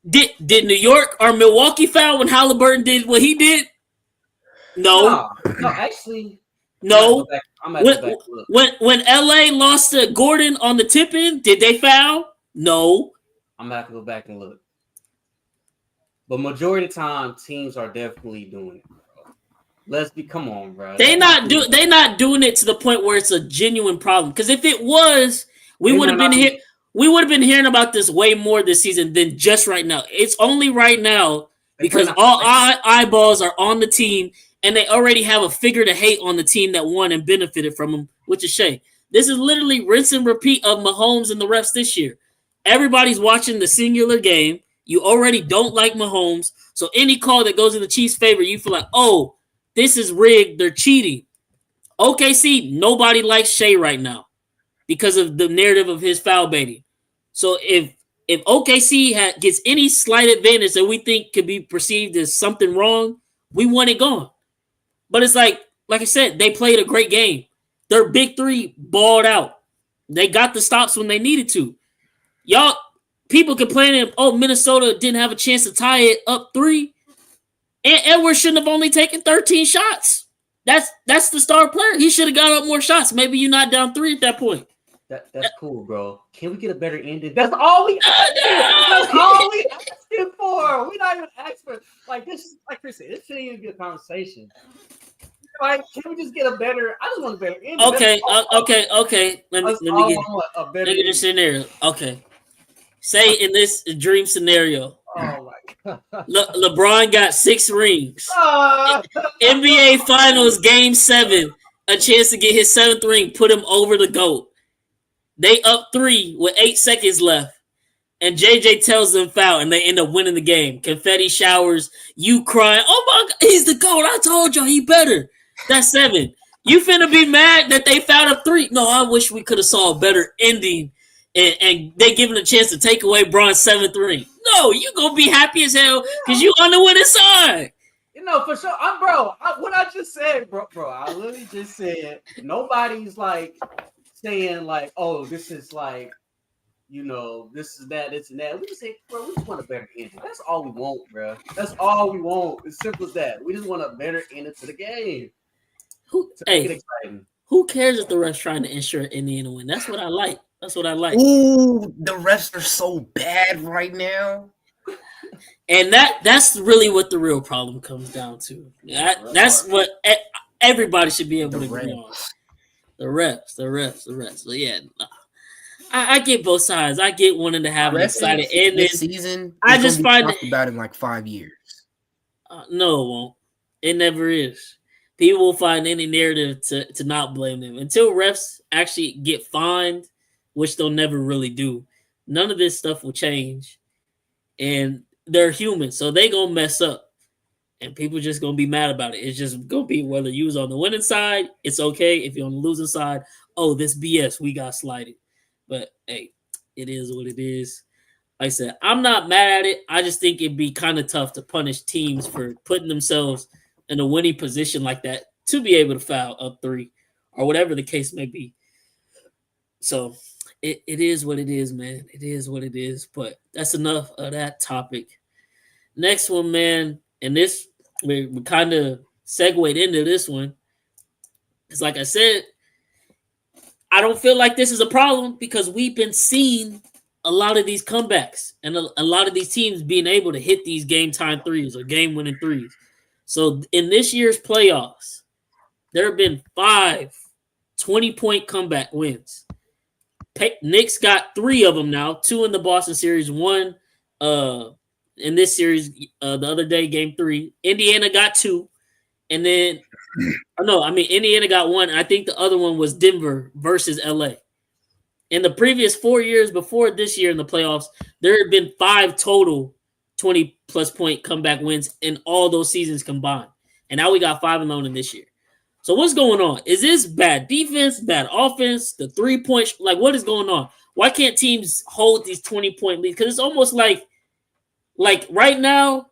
Did New York or Milwaukee foul when Halliburton did what he did? No, actually. No. When LA lost to Gordon on the tip-in, did they foul? No. I'm gonna have to go back and look. But majority of the time, teams are definitely doing it, bro. Come on, bro. They not doing it to the point where it's a genuine problem. Because if it was, we would have been hearing about this way more this season than just right now. It's only right now because all eyeballs are on the team, and they already have a figure to hate on the team that won and benefited from them, which is Shea. This is literally rinse and repeat of Mahomes and the refs this year. Everybody's watching the singular game. You already don't like Mahomes, so any call that goes in the Chiefs' favor, you feel like, oh, this is rigged. They're cheating. OKC, nobody likes Shea right now because of the narrative of his foul baiting. So if OKC gets any slight advantage that we think could be perceived as something wrong, we want it gone. But it's like I said, they played a great game. Their big 3 balled out. They got the stops when they needed to. Y'all, people complaining, Minnesota didn't have a chance to tie it up 3. And Edwards shouldn't have only taken 13 shots. That's the star player. He should have got up more shots. Maybe you're not down 3 at that point. That's cool, bro. Can we get a better ending? That's all we That's all we asking for. We're not even asking for like this. Like Chris said, this shouldn't even be a conversation. Like, can we just get a better? I just want a better ending. Okay. Let me get this scenario. Okay, say in this dream scenario, oh my god, LeBron got 6 rings. NBA Finals Game 7. a chance to get his 7th ring, put him over the GOAT. They up 3 with 8 seconds left. And JJ tells them foul, and they end up winning the game. Confetti showers, you crying. Oh my God, he's the GOAT. I told y'all he better. That's 7. You finna be mad that they fouled up 3? No, I wish we could have saw a better ending, and they given a chance to take away Bron's 7th ring. No, you gonna be happy as hell because you on the winning side. For sure. What I just said, bro, I literally just said nobody's like saying like, oh, this is like, this is that, this and that. We just say, bro, we just want a better ending. That's all we want, bro. That's all we want. It's simple as that. We just want a better ending to the game. Who cares if the refs trying to ensure Indiana win? That's what I like. Ooh, the refs are so bad right now. And that's really what the real problem comes down to. That's what everybody should be able to agree on. The refs. So yeah, I get both sides. I get wanting to have an excited ending. This season, I just find it about in like 5 years. No, it won't. It never is. People will find any narrative to not blame them until refs actually get fined, which they'll never really do. None of this stuff will change, and they're human, so they gonna mess up, and people just gonna be mad about it. It's just gonna be whether you was on the winning side, it's okay. If you're on the losing side, oh, this BS, we got slighted. But hey, it is what it is. Like I said, I'm not mad at it. I just think it'd be kind of tough to punish teams for putting themselves in a winning position like that to be able to foul up 3 or whatever the case may be. So it is what it is, man. It is what it is. But that's enough of that topic. Next one, man, and this we kind of segued into this one. It's like I said, I don't feel like this is a problem because we've been seeing a lot of these comebacks and a lot of these teams being able to hit these game time threes or game winning threes. So in this year's playoffs, there have been 5 20-point comeback wins. Knicks got 3 of them now, 2 in the Boston series, 1 in this series the other day, game 3. Indiana got 2. And then, Indiana got 1. I think the other one was Denver versus LA. In the previous 4 years before this year in the playoffs, there have been 5 total 20-plus point comeback wins in all those seasons combined. And now we got 5 alone in this year. So what's going on? Is this bad defense, bad offense, the 3-point? Like, what is going on? Why can't teams hold these 20-point leads? Because it's almost like right now,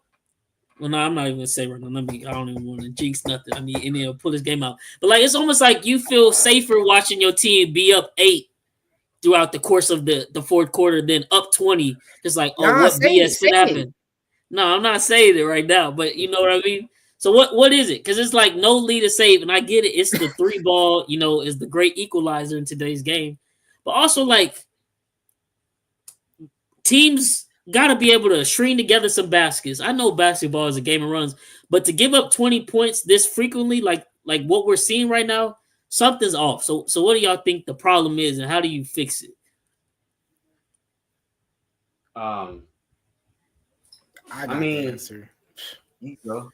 well, no, I'm not even going to say right now. I don't even want to jinx nothing. I need Indiana to pull this game out. But, like, it's almost like you feel safer watching your team be up 8 throughout the course of the fourth quarter than up 20. It's like, what BS can happen? No, I'm not saying it right now, but you know what I mean? So what is it? Because it's like no lead is safe, and I get it. It's the 3 ball, is the great equalizer in today's game. But also, like, teams got to be able to string together some baskets. I know basketball is a game of runs, but to give up 20 points this frequently, like what we're seeing right now, something's off. So what do y'all think the problem is, and how do you fix it? I mean, answer. You go.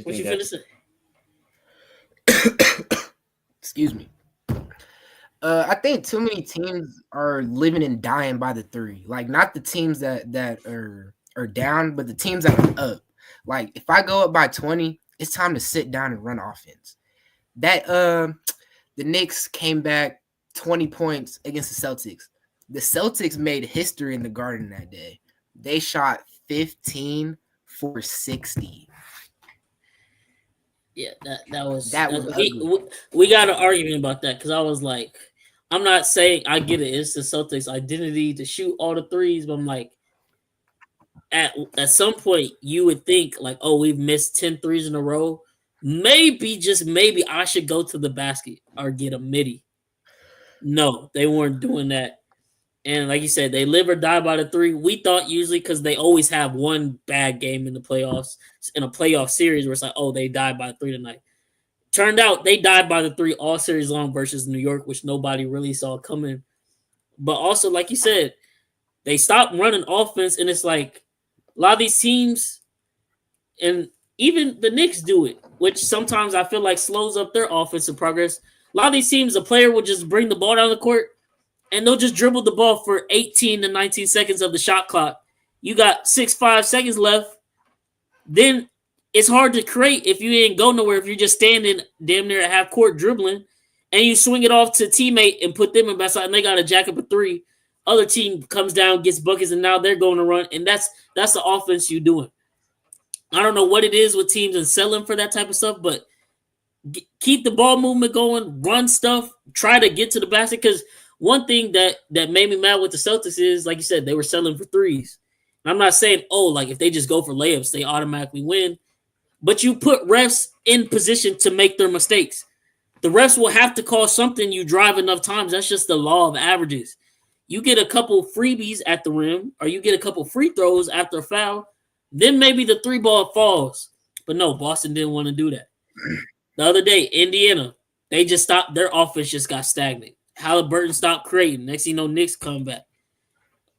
What you finna say? Excuse me. I think too many teams are living and dying by the 3. Like, not the teams that are down, but the teams that are up. Like, if I go up by 20, it's time to sit down and run offense. That the Knicks came back 20 points against the Celtics. The Celtics made history in the Garden that day. They shot 15 for 60. Yeah, that was we got an argument about that because I was like, I'm not saying I get it. It's the Celtics' identity to shoot all the threes, but I'm like, at some point you would think like, oh, we've missed 10 threes in a row. Maybe, just maybe, I should go to the basket or get a midi. No, they weren't doing that. And like you said, they live or die by the 3. We thought usually because they always have one bad game in the playoffs, in a playoff series where it's like, oh, they died by 3 tonight. Turned out they died by the 3 all series long versus New York, which nobody really saw coming. But also, like you said, they stopped running offense, and it's like a lot of these teams and even the Knicks do it, which sometimes I feel like slows up their offensive progress. A lot of these teams, a player will just bring the ball down the court and they'll just dribble the ball for 18 to 19 seconds of the shot clock. You got 5 seconds left. Then it's hard to create if you ain't go nowhere, if you're just standing damn near at half court dribbling and you swing it off to a teammate and put them in backside and they got to jack up a three. Other team comes down, gets buckets, and now they're going to run. And that's the offense you're doing. I don't know what it is with teams and selling for that type of stuff, but keep the ball movement going, run stuff, try to get to the basket. Because one thing that made me mad with the Celtics is, like you said, they were selling for threes. And I'm not saying, like if they just go for layups, they automatically win. But you put refs in position to make their mistakes. The refs will have to call something you drive enough times. That's just the law of averages. You get a couple freebies at the rim, or you get a couple free throws after a foul, then maybe the 3-ball falls. But no, Boston didn't want to do that. The other day, Indiana, they just stopped. Their offense just got stagnant. Halliburton stopped creating. Next thing you know, Knicks come back.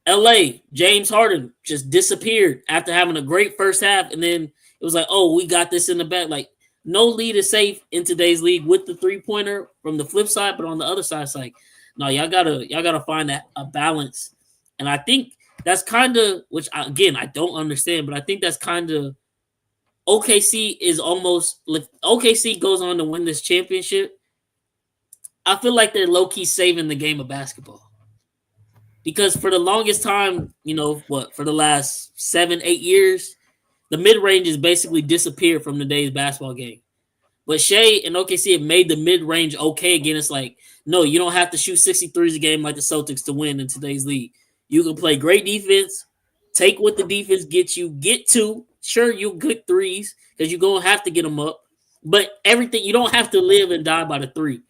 LA, James Harden just disappeared after having a great first half. And then it was like, oh, we got this in the back. Like, no lead is safe in today's league with the 3-pointer from the flip side. But on the other side, it's like, no, y'all gotta find a balance. And I think that's kind of, which again, I don't understand, but I think that's kind of OKC is almost like OKC goes on to win this championship. I feel like they're low-key saving the game of basketball. Because for the longest time, for the last 7-8 years, the mid-range has basically disappeared from today's basketball game. But Shea and OKC have made the mid-range okay again. It's like, no, you don't have to shoot 63s a game like the Celtics to win in today's league. You can play great defense, take what the defense gets you, get to. Sure, you'll get threes because you're going to have to get them up. But everything, you don't have to live and die by the three.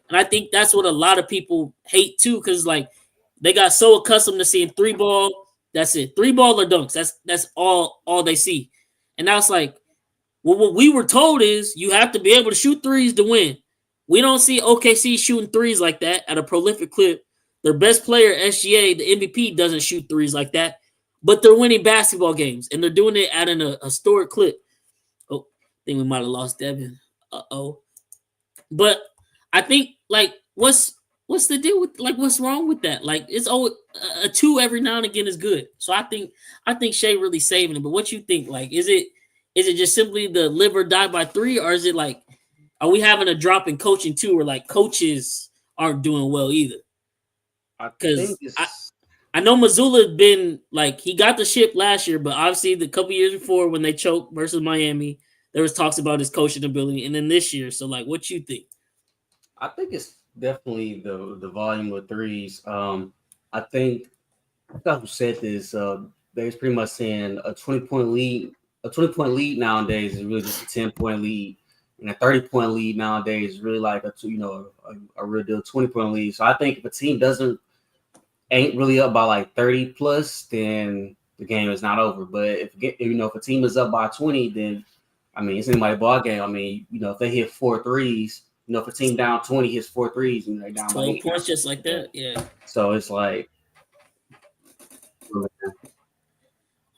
And I think that's what a lot of people hate too, because like they got so accustomed to seeing 3-ball. That's it. 3-ball or dunks. That's all they see. And now it's like, well, what we were told is you have to be able to shoot threes to win. We don't see OKC shooting threes like that at a prolific clip. Their best player, SGA, the MVP, doesn't shoot threes like that. But they're winning basketball games, and they're doing it at a historic clip. Oh, I think we might have lost Devin. Uh-oh. But I think, like, what's the deal with, like, what's wrong with that? Like, it's always a 2 every now and again is good. So I think Shea really saving it. But what you think? Like, is it just simply the live or die by 3, or is it like, are we having a drop in coaching too, where like coaches aren't doing well either? Because I know Mazzulla had been like, he got the ship last year, but obviously the couple years before when they choked versus Miami, there was talks about his coaching ability, and then this year. So like, what you think? I think it's definitely the volume of threes. I think who said this. They was pretty much saying a 20-point lead. A 20-point lead nowadays is really just a 10-point lead, and a 30-point lead nowadays is really like a real deal 20-point lead. So I think if a team ain't really up by like 30 plus, then the game is not over. But if a team is up by 20, then I mean it's anybody's ball game. I mean, if they hit 4 threes, if a team down 20 hits 4 threes, they're down 12 points just like that. Yeah. So it's like,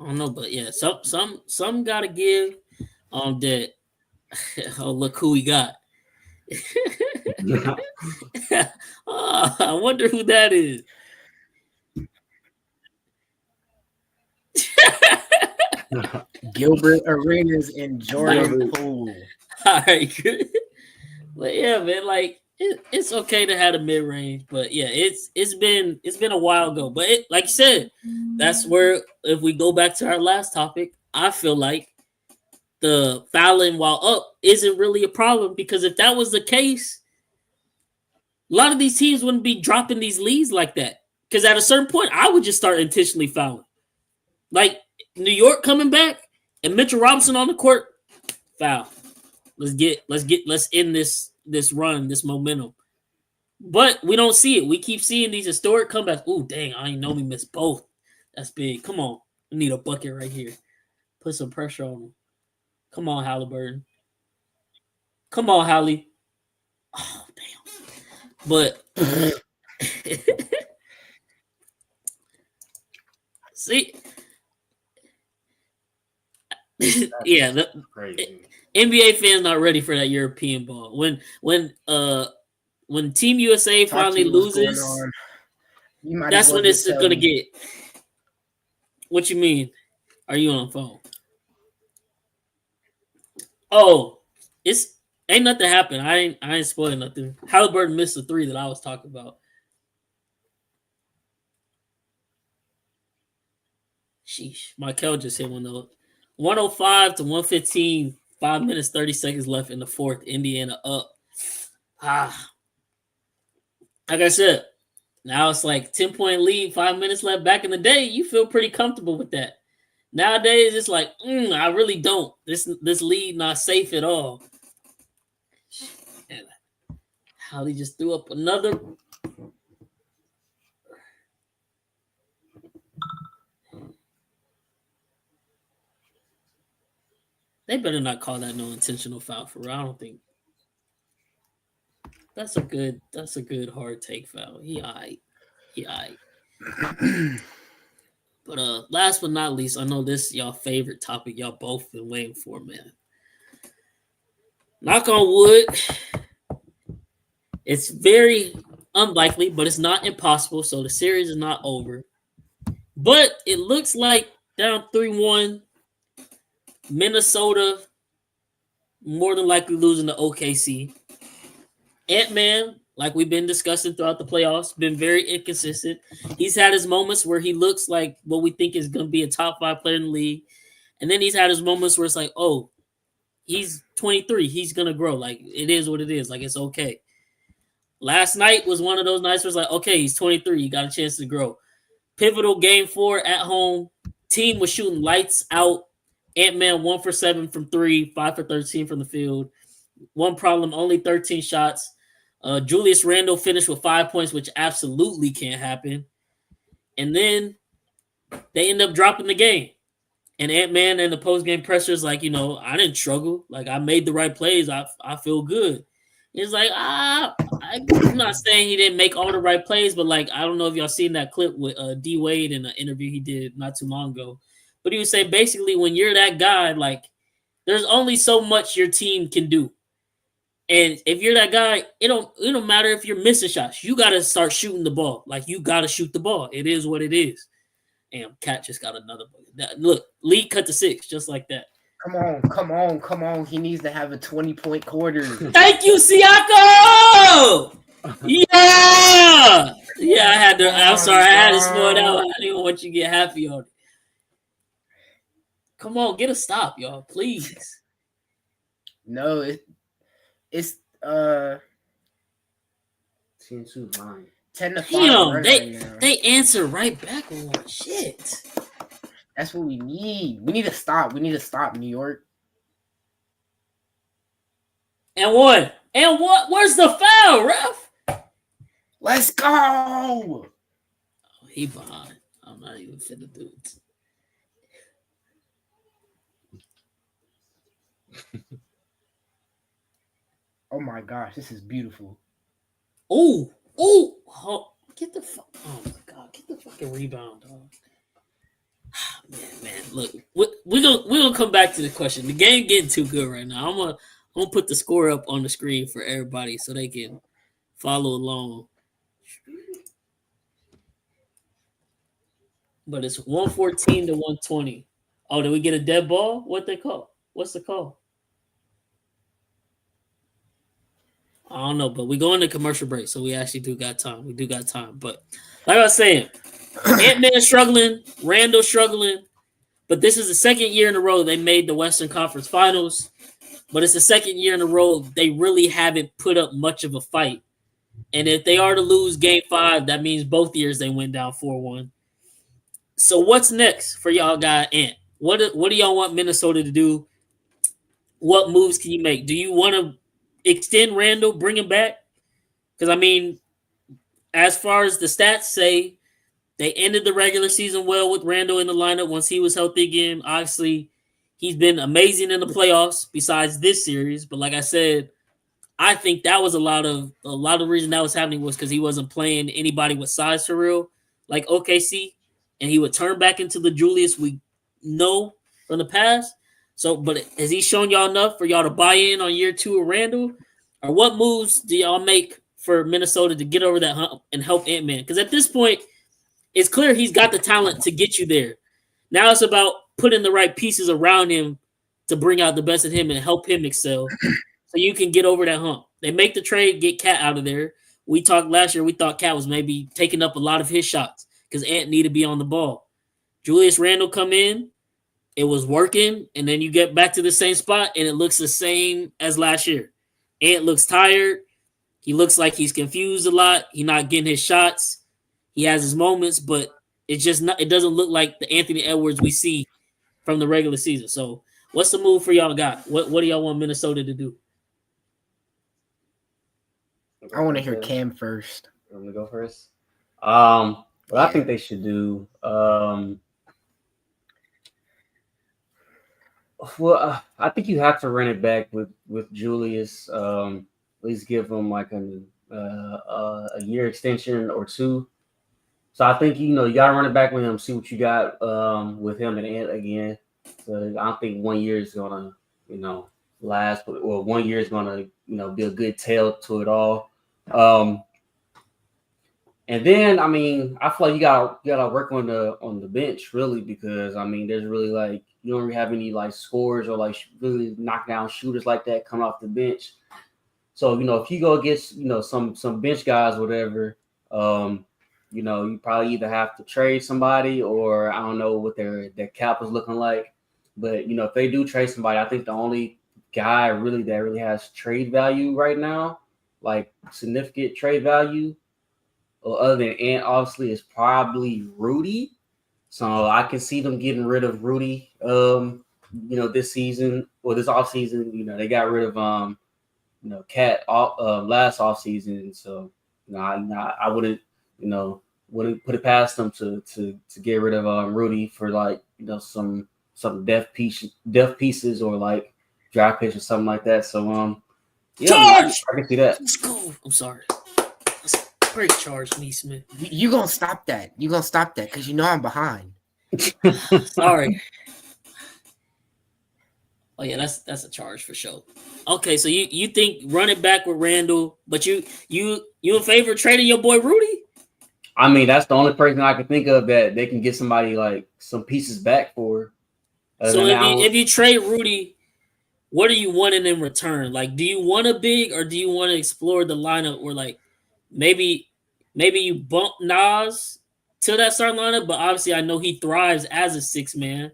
I don't know, but yeah, some gotta give. That. Oh, look who we got. I wonder who that is. Gilbert Arenas and Jordan Poole. All right, good. But yeah, man, like it's okay to have a mid range, but yeah, it's been a while ago. But like you said, that's where if we go back to our last topic, I feel like the fouling while up isn't really a problem, because if that was the case, a lot of these teams wouldn't be dropping these leads like that. Because at a certain point, I would just start intentionally fouling. Like New York coming back and Mitchell Robinson on the court, foul. Let's end this run, this momentum. But we don't see it. We keep seeing these historic comebacks. Ooh, dang, I ain't know we missed both. That's big. Come on. We need a bucket right here. Put some pressure on them. Come on, Halliburton. Come on, Hallie. Oh, damn. But see, Yeah, Crazy. NBA fans not ready for that European ball. When Team USA finally Tati, what's going loses, on? You might as that's well when it's just tell gonna me. get. What you mean? Are you on the phone? Oh, it's ain't nothing happened. I ain't spoiling nothing. Halliburton missed the 3 that I was talking about. Sheesh. Michael just hit one though. 105 to 115. 5 minutes 30 seconds left in the fourth. Indiana up. Like I said, now it's like 10-point lead. 5 minutes left. Back in the day, you feel pretty comfortable with that. Nowadays, it's like I really don't. This lead not safe at all. And Holly just threw up another. They better not call that no intentional foul for real. I don't think that's a good hard take foul. He aight. But last but not least, I know this is y'all favorite topic. Y'all both been waiting for, man. Knock on wood. It's very unlikely, but it's not impossible. So the series is not over. But it looks like down 3-1. Minnesota more than likely losing to OKC. Ant-Man, like we've been discussing throughout the playoffs, been very inconsistent. He's had his moments where he looks like what we think is going to be a top 5 player in the league. And then he's had his moments where it's like, oh, he's 23. He's going to grow. Like, it is what it is. Like, it's okay. Last night was one of those nights where it's like, okay, he's 23. He got a chance to grow. Pivotal game 4 at home. Team was shooting lights out. Ant-Man 1 for 7 from 3, 5 for 13 from the field. One problem, only 13 shots. Julius Randle finished with 5 points, which absolutely can't happen. And then they end up dropping the game. And Ant-Man and the post-game pressure is like, I didn't struggle. Like, I made the right plays. I feel good. It's like, I'm not saying he didn't make all the right plays, but, like, I don't know if y'all seen that clip with D. Wade in an interview he did not too long ago. But he would say, basically, when you're that guy, like, there's only so much your team can do. And if you're that guy, it don't matter if you're missing shots. You got to start shooting the ball. Like, you got to shoot the ball. It is what it is. Damn, Cat just got another. Look, lead cut to 6, just like that. Come on. He needs to have a 20-point quarter. Thank you, Siako! Yeah! Yeah, I'm sorry, I had to slow it out. I didn't want you to get happy on it. Come on, get a stop, y'all, please. No, it's 10-2 line. 10-5. Damn, they answer right back on one. Shit. That's what we need. We need to stop. New York. And what? Where's the foul, ref? Let's go. Oh, he behind. I'm not even finna do it. Oh my gosh, this is beautiful. Oh, get the fuck. Oh my god, get the fucking rebound, dog. Man, look, we're gonna come back to the question. The game getting too good right now. I'm gonna put the score up on the screen for everybody so they can follow along. But it's 114 to 120. Oh, did we get a dead ball? What they call? What's the call? I don't know, but we go into commercial break, so we actually do got time. We do got time. But like I was saying, Ant-Man struggling, Randall struggling, but this is the second year in a row they made the Western Conference Finals. But it's the second year in a row they really haven't put up much of a fight. And if they are to lose Game 5, that means both years they went down 4-1. So what's next for y'all guy Ant? What do y'all want Minnesota to do? What moves can you make? Do you want to extend Randall, bring him back? Because, I mean, as far as the stats say, they ended the regular season well with Randall in the lineup once he was healthy again. Obviously, he's been amazing in the playoffs besides this series. But like I said, I think that was a lot of the reason that was happening was because he wasn't playing anybody with size for real, like OKC, and he would turn back into the Julius we know from the past. So, but has he shown y'all enough for y'all to buy in on year 2 of Randall? Or what moves do y'all make for Minnesota to get over that hump and help Ant-Man? Because at this point, it's clear he's got the talent to get you there. Now it's about putting the right pieces around him to bring out the best in him and help him excel so you can get over that hump. They make the trade, get Cat out of there. We talked last year, we thought Cat was maybe taking up a lot of his shots because Ant needed to be on the ball. Julius Randle come in, it was working, and then you get back to the same spot, and it looks the same as last year. Ant looks tired. He looks like he's confused a lot. He's not getting his shots. He has his moments, but it's just not. It doesn't look like the Anthony Edwards we see from the regular season. So, what's the move for y'all got? What do y'all want Minnesota to do? I want to hear Cam first. I'm gonna go first. What I think they should do. I think you have to run it back with Julius. At least give him like a year extension or 2. So I think you got to run it back with him. See what you got with him and Ant again. So I don't think 1 year is gonna last, or 1 year is gonna be a good tale to it all. And then I feel like you gotta work on the bench really, because there's really like you don't really have any like scores or like really knockdown shooters like that coming off the bench. So if you go get some bench guys, whatever, you probably either have to trade somebody, or I don't know what their cap is looking like. But if they do trade somebody, I think the only guy that really has trade value right now, like significant trade value, other than Ant, obviously, is probably Rudy. So I can see them getting rid of Rudy, this season or this offseason. They got rid of Cat last offseason. So I wouldn't put it past them to get rid of Rudy for like some depth pieces or like draft picks or something like that. So Charge! I can see that. Let's go. I'm sorry. Great charge, Neesmith. You gonna stop that? You gonna stop that? Because I'm behind. Sorry. Oh yeah, that's a charge for sure. Okay, so you think run it back with Randall, but you in favor of trading your boy Rudy? That's the only person I can think of that they can get somebody like some pieces back for. So if you trade Rudy, what are you wanting in return? Like, do you want a big, or do you want to explore the lineup, or like maybe you bump Nas to that starting lineup? But obviously, I know he thrives as a 6-man.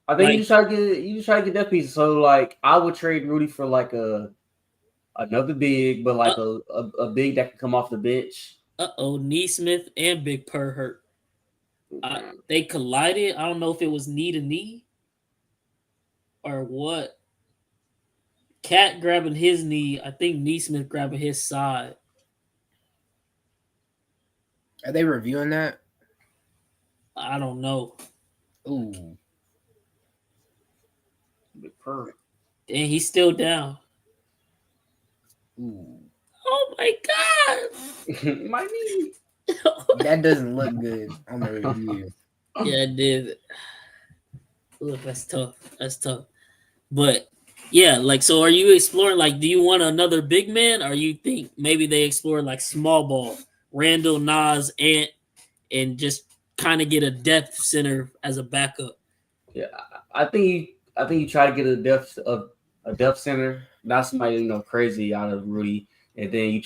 I think you just try to get that piece. So like, I would trade Rudy for like another big, but like a big that can come off the bench. Neesmith and Big Purr hurt. They collided. I don't know if it was knee to knee or what. Cat grabbing his knee. I think Neesmith grabbing his side. Are they reviewing that? I don't know. Ooh. Big Purr. And he's still down. Ooh. Oh my God. My knee. That doesn't look good on the review. Yeah, it did. Look, that's tough. But yeah, like, so are you exploring, like, do you want another big man, or you think maybe they explore like small ball, Randall, Nas, Ant, and just kind of get a depth center as a backup? Yeah, I think you try to get a depth center, not somebody crazy out of Rudy, and then you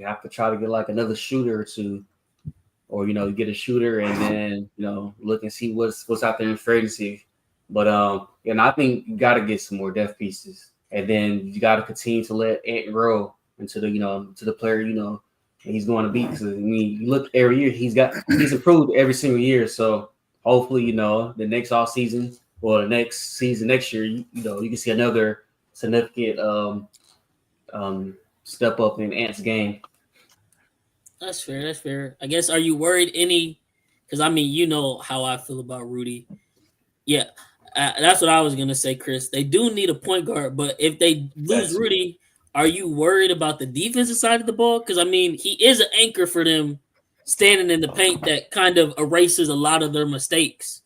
have to try to get like another shooter or 2, or get a shooter and then look and see what's out there in free agency. But and I think you got to get some more depth pieces, and then you got to continue to let Ant grow into the player he's going to be. Because you look every year, he's improved every single year. So hopefully the next off season or the next season next year, you can see another significant step up in Ant's game. That's fair. I guess, are you worried any? Because you know how I feel about Rudy. Yeah, that's what I was gonna say, Chris. They do need a point guard, but if they lose Rudy, are you worried about the defensive side of the ball? Because he is an anchor for them, standing in the paint that kind of erases a lot of their mistakes.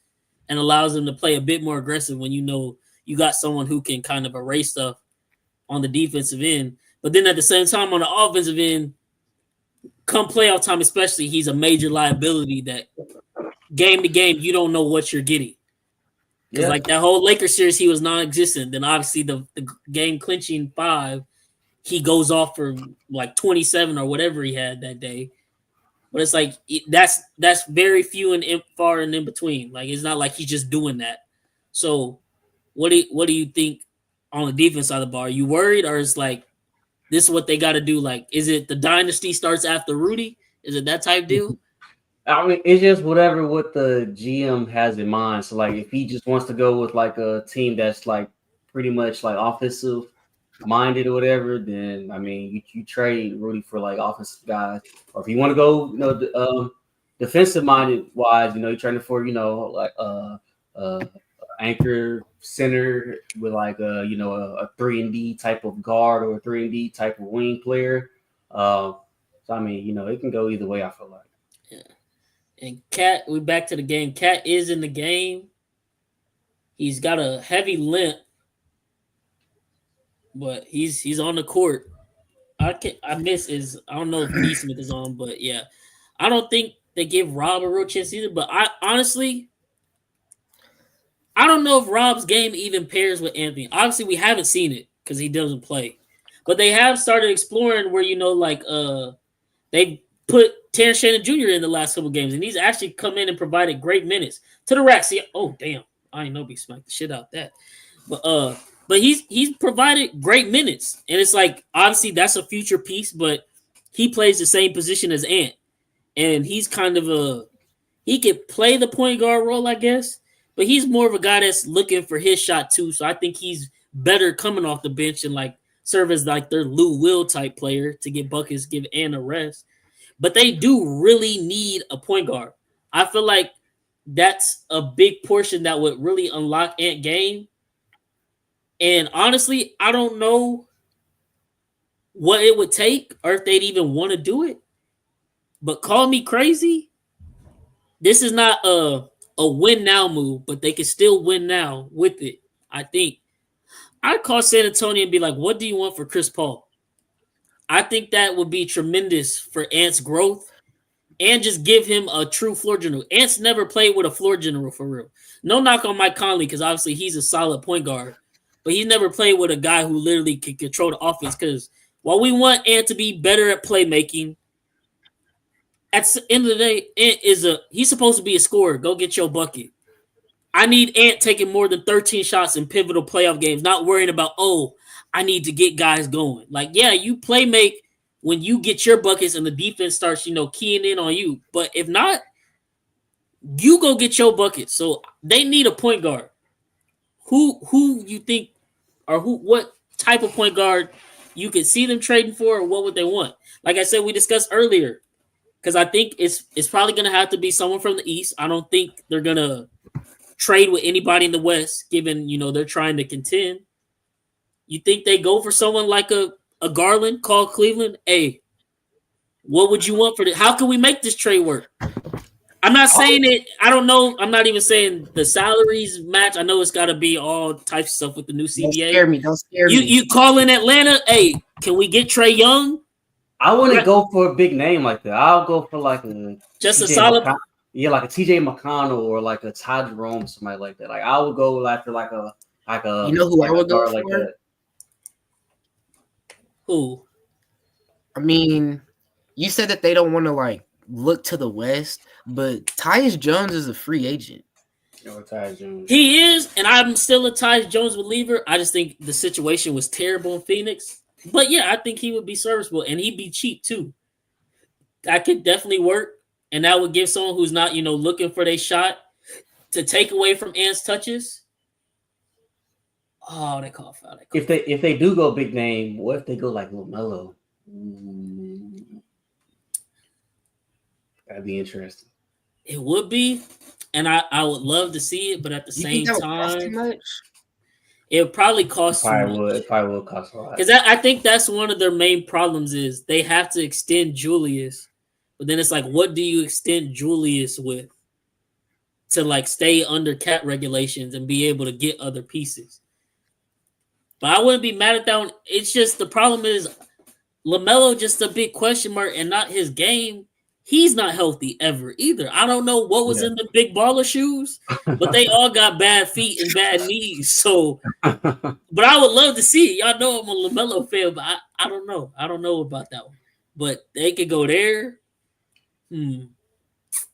and allows them to play a bit more aggressive when you know you got someone who can kind of erase stuff on the defensive end. But then at the same time, on the offensive end, come playoff time especially, he's a major liability that game to game, you don't know what you're getting. Because like that whole Lakers series, he was non-existent. Then obviously the game clinching 5, he goes off for like 27 or whatever he had that day. But it's like that's very few and far and in between. Like it's not like he's just doing that. So what do you think on the defense side of the ball? Are you worried, or is like this is what they got to do? Like, is it the dynasty starts after Rudy? Is it that type deal? I mean, it's just whatever what the GM has in mind. So, like, if he just wants to go with like a team that's like pretty much like offensive minded or whatever, then I mean, you trade Rudy for like offensive guys. Or if you want to go, defensive minded wise, you're trading for like anchor center with like a 3-and-D type of guard or a 3-and-D type of wing player. So I mean, it can go either way. I feel like. Yeah. And Cat, we back to the game. Cat is in the game. He's got a heavy limp, but he's on the court. I don't know if Neesmith is on, but yeah, I don't think they give Rob a real chance either. But I honestly, I don't know if Rob's game even pairs with Anthony. Obviously, we haven't seen it because he doesn't play, but they have started exploring where they put Terrence Shannon Jr. in the last couple games, and he's actually come in and provided great minutes to the Racks. Oh damn, I didn't know he smacked the shit out that, but he's provided great minutes, and it's like obviously that's a future piece, but he plays the same position as Ant, and he's kind of he could play the point guard role, I guess, but he's more of a guy that's looking for his shot too. So I think he's better coming off the bench and like serve as like their Lou Will type player to get buckets, give Ant a rest. But they do really need a point guard. I feel like that's a big portion that would really unlock Ant game. And honestly, I don't know what it would take or if they'd even want to do it. But call me crazy. This is not a win now move, but they can still win now with it. I think I'd call San Antonio and be like, what do you want for Chris Paul? I think that would be tremendous for Ant's growth and just give him a true floor general. Ant's never played with a floor general for real. No knock on Mike Conley because obviously he's a solid point guard, but he's never played with a guy who literally can control the offense because while we want Ant to be better at playmaking, at the end of the day, Ant he's supposed to be a scorer. Go get your bucket. I need Ant taking more than 13 shots in pivotal playoff games, not worrying about, I need to get guys going. Like, yeah, you play make when you get your buckets and the defense starts, keying in on you. But if not, you go get your buckets. So they need a point guard. Who you think or what type of point guard you could see them trading for, or what would they want? Like I said, we discussed earlier, because I think it's probably gonna have to be someone from the East. I don't think they're gonna trade with anybody in the West, given they're trying to contend. You think they go for someone like a Garland, call Cleveland? Hey, what would you want for this? How can we make this trade work? I'm not saying it. I don't know. I'm not even saying the salaries match. I know it's got to be all types of stuff with the new CBA. Don't scare me. You call in Atlanta. Hey, can we get Trae Young? I wouldn't go for a big name like that. I'll go for like just a solid. Like a TJ McConnell or like a Ty Jerome, somebody like that. Like I would go after like a. You know who I would go for? Like that. Who? I mean, you said that they don't want to like look to the West, but Tyus Jones is a free agent. Tyus Jones. He is, and I'm still a Tyus Jones believer. I just think the situation was terrible in Phoenix. But yeah, I think he would be serviceable, and he'd be cheap too. That could definitely work, and that would give someone who's not, looking for their shot to take away from Ant's touches. Oh, they call foul. If they do go big name, what if they go like LaMelo? That'd be interesting. It would be, and I would love to see it, but at the same time, it would probably cost. It probably would cost a lot. Because I think that's one of their main problems is they have to extend Julius, but then it's like, what do you extend Julius with? to like stay under cap regulations and be able to get other pieces. But I wouldn't be mad at that one. It's just the problem is LaMelo just a big question mark and not his game. He's not healthy ever either. I don't know what was in the big baller shoes, but they all got bad feet and bad knees. So, but I would love to see it. Y'all know I'm a LaMelo fan, but I don't know. I don't know about that one. But they could go there.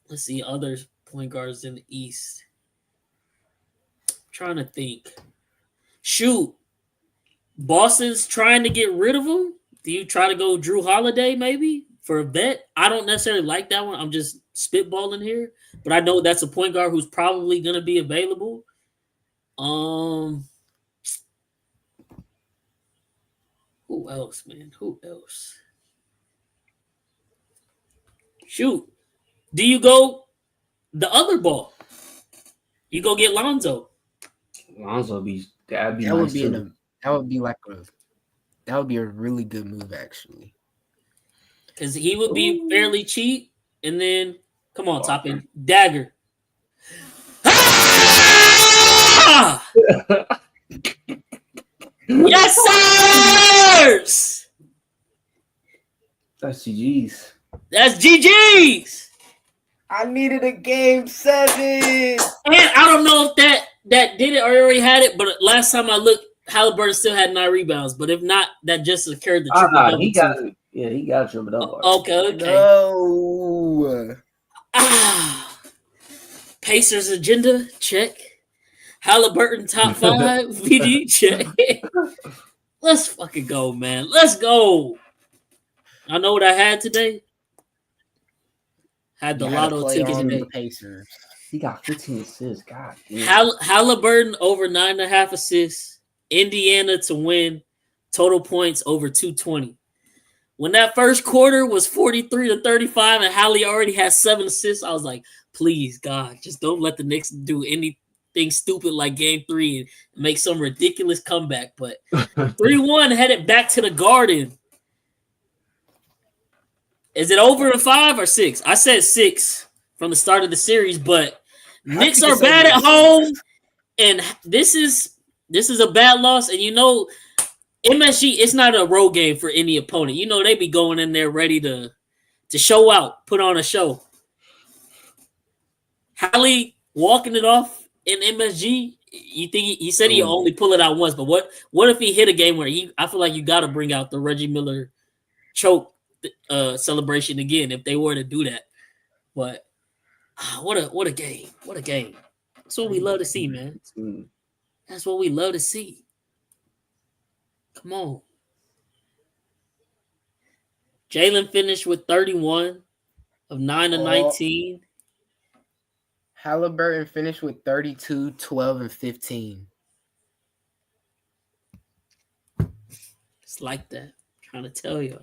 Let's see other point guards in the East. I'm trying to think. Shoot. Boston's trying to get rid of him. Do you try to go Drew Holiday maybe for a vet? I don't necessarily like that one. I'm just spitballing here, but I know that's a point guard who's probably going to be available. Who else, man? Who else? Shoot. Do you go the other ball? You go get Lonzo. Lonzo would be nice that would be a really good move actually. Because he would be fairly cheap, and then come on, top end dagger. Ah! Yes, sirs! That's GG's. That's GG's. I needed a game 7. And I don't know if that did it or already had it, but last time I looked, Halliburton still had 9 rebounds. But if not, that just occurred the triple double. He got triple double. Okay. No. Pacers agenda, check. Halliburton top 5, VD, check. Let's fucking go, man. Let's go. I know what I had today. Had the lotto ticket today. The Pacers. He got 15 assists. God damn. Halliburton over 9.5 assists. Indiana to win. Total points over 220. When that first quarter was 43-35 and Hallie already had 7 assists, I was like, please, God, just don't let the Knicks do anything stupid like game 3 and make some ridiculous comeback. But 3-1 headed back to the Garden. Is it over in 5 or 6? I said 6 from the start of the series, but Knicks are bad at home, and this is a bad loss. And you know, MSG, it's not a road game for any opponent. You know, they be going in there ready to show out, put on a show. Hallie walking it off in MSG. You think he said he only pull it out once, but what if he hit a game where I feel like you got to bring out the Reggie Miller choke celebration again if they were to do that. But what a game. What a game. That's what we love to see, man. That's what we love to see. Come on. Jalen finished with 31 of 9 of 19. Halliburton finished with 32, 12, and 15. It's like that. Trying to tell you.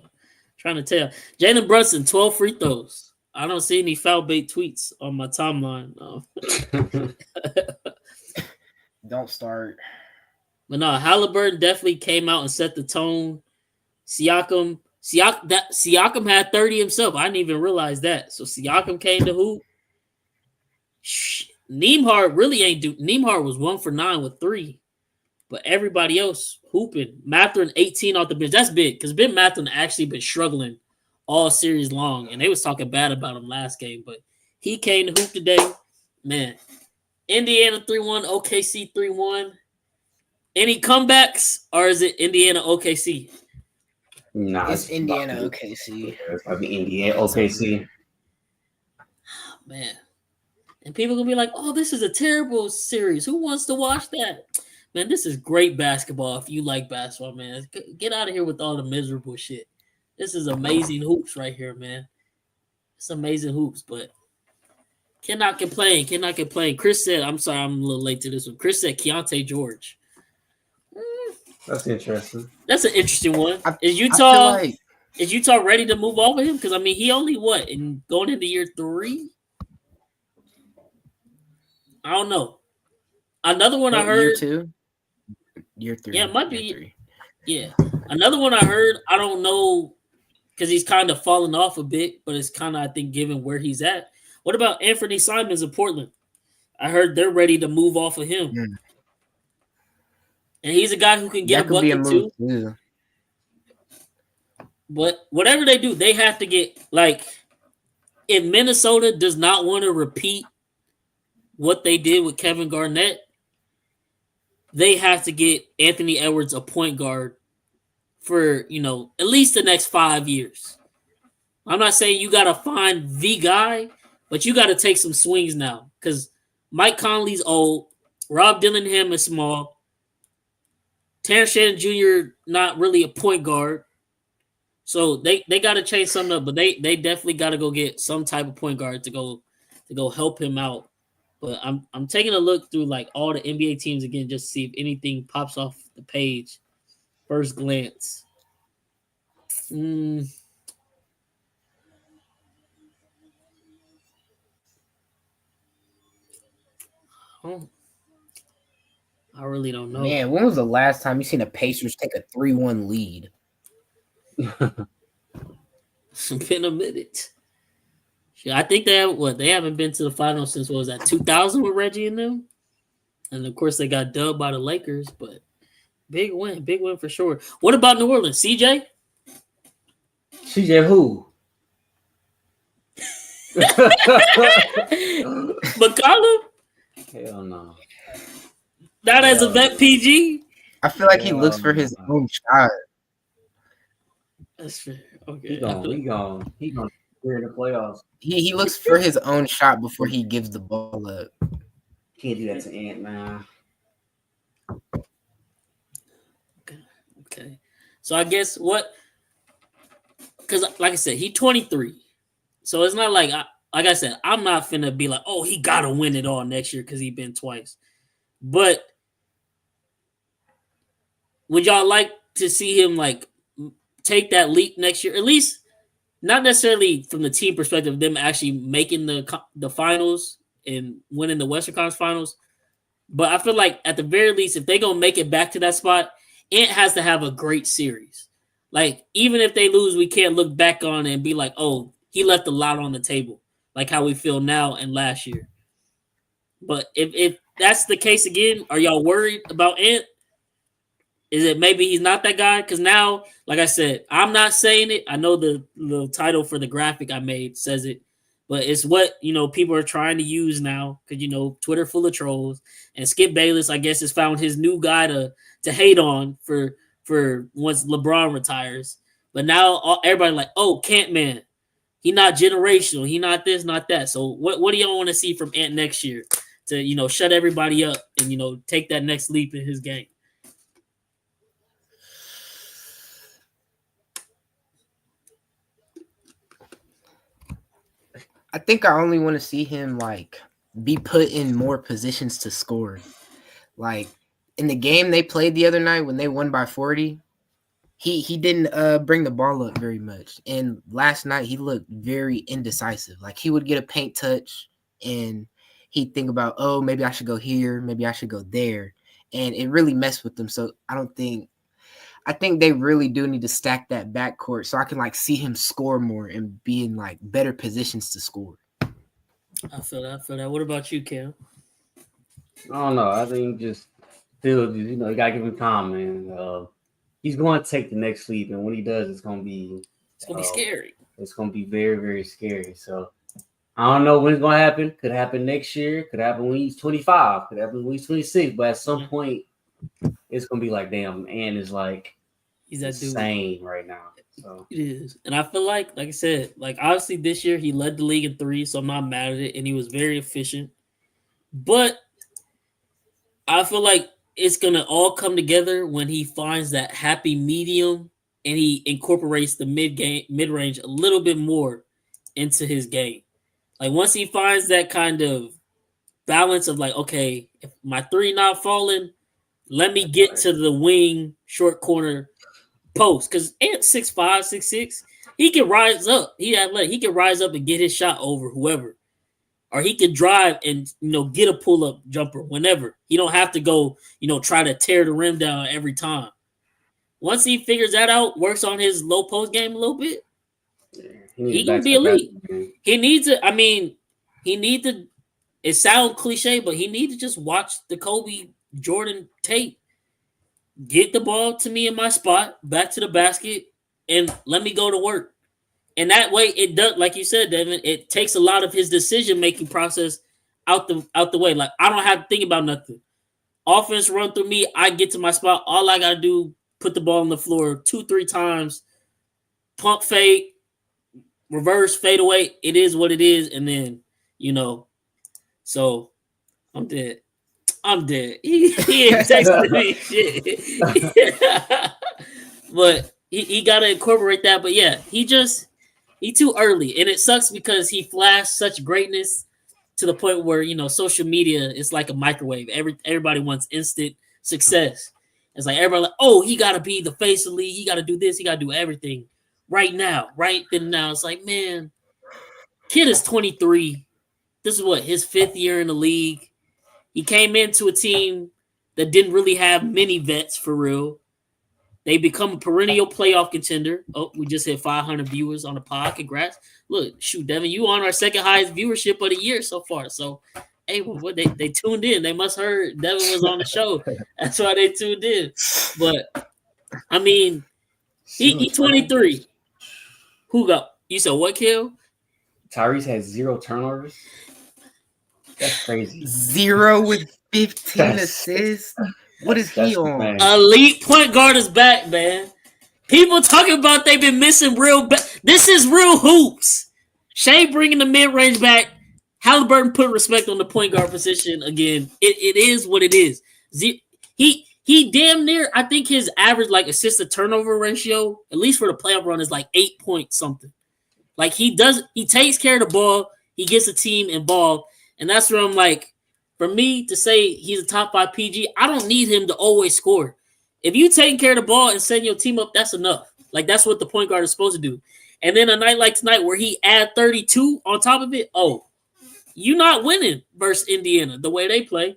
Jalen Brunson, 12 free throws. I don't see any foul bait tweets on my timeline. Don't start. But no, Halliburton definitely came out and set the tone. Siakam had 30 himself. I didn't even realize that. So Siakam came to hoop. Nembhard really ain't do. Nembhard was 1 for 9 with 3. But everybody else hooping. Mathurin 18 off the bench. That's big because Ben Mathurin actually been struggling all series long. And they was talking bad about him last game. But he came to hoop today. Man, Indiana 3-1, OKC 3-1. Any comebacks or is it Indiana OKC? Nah, it's Indiana OKC. It's probably Indiana OKC. Man. And people going to be like, oh, this is a terrible series. Who wants to watch that? Man, this is great basketball if you like basketball, man. Get out of here with all the miserable shit. This is amazing hoops right here, man. It's amazing hoops, but cannot complain. Chris said, I'm sorry, I'm a little late to this one. Chris said Keontae George. That's interesting. That's an interesting one. Is Utah ready to move off of him? Because, I mean, he only going into year 3? I don't know. Another one I heard. Year 2? Year 3. Yeah, it might be. 3. Yeah. Another one I heard, I don't know, because he's kind of fallen off a bit, but it's kind of, I think, given where he's at. What about Anthony Simons in Portland? I heard they're ready to move off of him. Mm. And he's a guy who can get That a could be a bucket move too. too. But whatever they do, they have to get like if Minnesota does not want to repeat what they did with Kevin Garnett, they have to get Anthony Edwards a point guard for, at least the next 5 years. I'm not saying you got to find the guy, but you got to take some swings now because Mike Conley's old. Rob Dillingham is small. Terrence Shannon Jr. not really a point guard. So they got to change something up, but they definitely got to go get some type of point guard to go help him out. But I'm taking a look through like all the NBA teams again just to see if anything pops off the page. First glance. I really don't know. Man, when was the last time you seen the Pacers take a 3-1 lead? It's been a minute. I think they haven't been to the finals since 2000 with Reggie and them, and of course they got dubbed by the Lakers. But big win for sure. What about New Orleans, CJ? CJ who? McCollum? Hell no. Not as a vet PG. I feel like he looks for his own shot. That's fair. Okay. He gonna clear the playoffs. He looks for his own shot before he gives the ball up. Can't do that to Ant, man. Okay. So I guess because like I said, he's 23. So it's not like I said, I'm not finna be like, oh, he gotta win it all next year because he been twice. But would y'all like to see him like take that leap next year? At least not necessarily from the team perspective, them actually making the finals and winning the Western Conference Finals. But I feel like at the very least, if they're gonna make it back to that spot, it has to have a great series. Like even if they lose, we can't look back on it and be like, oh, he left a lot on the table, like how we feel now and last year. But if that's the case again, are y'all worried about Ant? Is it maybe he's not that guy? Because now, like I said, I'm not saying it. I know the title for the graphic I made says it, but it's what people are trying to use now because Twitter full of trolls. And Skip Bayless, I guess, has found his new guy to hate on for once LeBron retires. But now everybody like, oh, Can't Man, he not generational. He not this, not that. So what do y'all want to see from Ant next year to shut everybody up and take that next leap in his game? I think I only want to see him like be put in more positions to score. Like in the game they played the other night when they won by 40, he didn't bring the ball up very much. And last night he looked very indecisive. Like he would get a paint touch and he'd think about, oh, maybe I should go here, maybe I should go there. And it really messed with them. So I think they really do need to stack that backcourt so I can like see him score more and be in like better positions to score. I feel that. What about you, Cam? I don't know. I think just still, you gotta give him time, man. He's going to take the next leap, and when he does, it's gonna be scary. It's gonna be very, very scary. So I don't know when it's gonna happen. Could happen next year. Could happen when he's 25. Could happen when he's 26. But at some point, it's gonna be like, damn, Ant is like he's that insane right now. So it is, and I feel like I said, like obviously this year he led the league in three, so I'm not mad at it, and he was very efficient. But I feel like it's gonna all come together when he finds that happy medium and he incorporates the mid range a little bit more into his game. Like once he finds that kind of balance of like, okay, if my three not falling, let me get to the wing short corner post because Ant 6'5", 6'6", he can rise up. He can rise up and get his shot over whoever, or he can drive and get a pull up jumper whenever. He don't have to go try to tear the rim down every time. Once he figures that out, works on his low post game a little bit, he gonna be elite. He needs to. I mean, he needs to it sounds cliche, but he need to just watch the Kobe Jordan tape. Get the ball to me in my spot, back to the basket, and let me go to work. And that way, it does, like you said, Devin. It takes a lot of his decision making process out the way. Like I don't have to think about nothing. Offense run through me. I get to my spot. All I gotta do, put the ball on the floor 2-3 times, pump fake, reverse fade away. It is what it is, and then So I'm dead. He ain't texting me shit. But he got to incorporate that. But yeah, he too early. And it sucks because he flashed such greatness to the point where, social media is like a microwave. Everybody wants instant success. It's like everybody like, oh, he got to be the face of the league. He got to do this. He got to do everything right now. Right then now. It's like, man, kid is 23. This is his 5th year in the league. He came into a team that didn't really have many vets for real. They become a perennial playoff contender. Oh, we just hit 500 viewers on the pod. Congrats. Look, shoot, Devin, you on our second highest viewership of the year so far. So, hey, they tuned in. They must heard Devin was on the show. That's why they tuned in. But, I mean, he 23. Who got – you said what, Kill? Tyrese has 0 turnovers. That's crazy. 0 with 15 assists. What is he on? Man. Elite point guard is back, man. People talking about they've been missing this is real hoops. Shea bringing the mid-range back. Halliburton put respect on the point guard position again. It is what it is. He damn near, I think his average like assist to turnover ratio, at least for the playoff run, is like 8 point something. Like he takes care of the ball. He gets the team involved. And that's where I'm like, for me to say he's a top 5 PG, I don't need him to always score. If you taking care of the ball and setting your team up, that's enough. Like that's what the point guard is supposed to do. And then a night like tonight where he add 32 on top of it, you're not winning versus Indiana the way they play,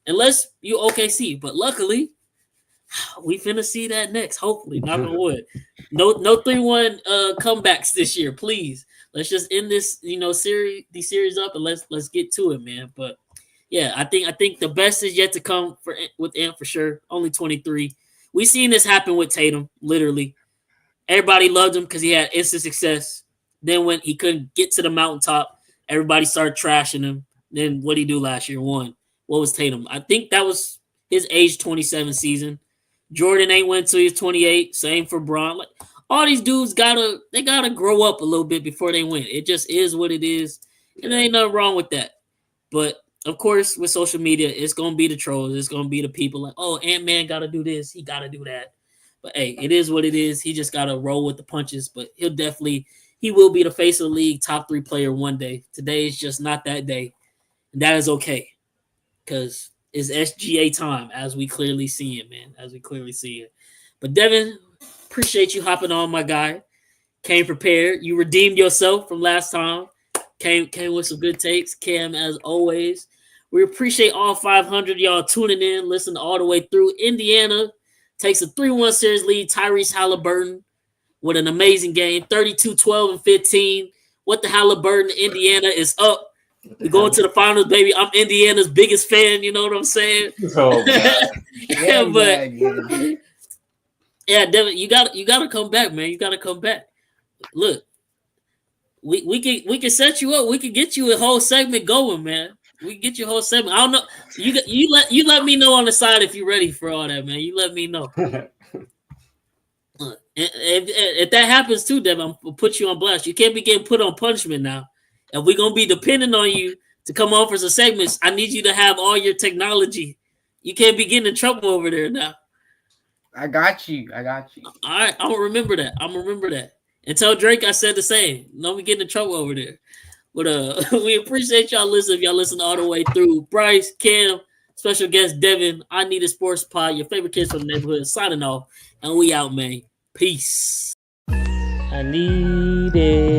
unless you OKC. But luckily, we finna see that next. Hopefully, knock on wood. No 3-1 comebacks this year, please. Let's just end this, series up and let's get to it, man. But yeah, I think the best is yet to come with Ant for sure. Only 23. We seen this happen with Tatum, literally. Everybody loved him because he had instant success. Then when he couldn't get to the mountaintop, everybody started trashing him. Then what did he do last year? Won. What was Tatum? I think that was his age 27 season. Jordan ain't went till he's 28. Same for Bron. Like all these dudes gotta grow up a little bit before they win. It just is what it is, and there ain't nothing wrong with that. But of course, with social media, it's gonna be the trolls. It's gonna be the people like, oh, Ant-Man gotta do this, he gotta do that. But hey, it is what it is. He just gotta roll with the punches. But he will be the face of the league, top 3 player one day. Today is just not that day, and that is okay, because it's SGA time, as we clearly see it, man. As we clearly see it. But Devin, appreciate you hopping on, my guy. Came prepared. You redeemed yourself from last time. Came with some good takes. Cam, as always. We appreciate all 500 y'all tuning in, listening all the way through. Indiana takes a 3-1 series lead. Tyrese Halliburton with an amazing game. 32, 12, and 15. What the Halliburton? Indiana is up. We're going to the finals, baby. I'm Indiana's biggest fan. You know what I'm saying? Oh, yeah, Devin, you gotta come back, man. You gotta come back. Look, we can set you up. We can get you a whole segment going, man. We can get you a whole segment. I don't know. You let me know on the side if you're ready for all that, man. You let me know. If that happens too, Devin, I'm gonna put you on blast. You can't be getting put on punishment now. If we're gonna be dependent on you to come on for some segments, I need you to have all your technology. You can't be getting in trouble over there now. I got you. All right, I'm gonna remember that. And tell Drake I said the same. Don't be getting in trouble over there. But we appreciate y'all listening. If y'all listen all the way through. Bryce, Cam, special guest Devin. I Need a Sports Pod. Your favorite kids from the neighborhood signing off, and we out, man. Peace. I need it.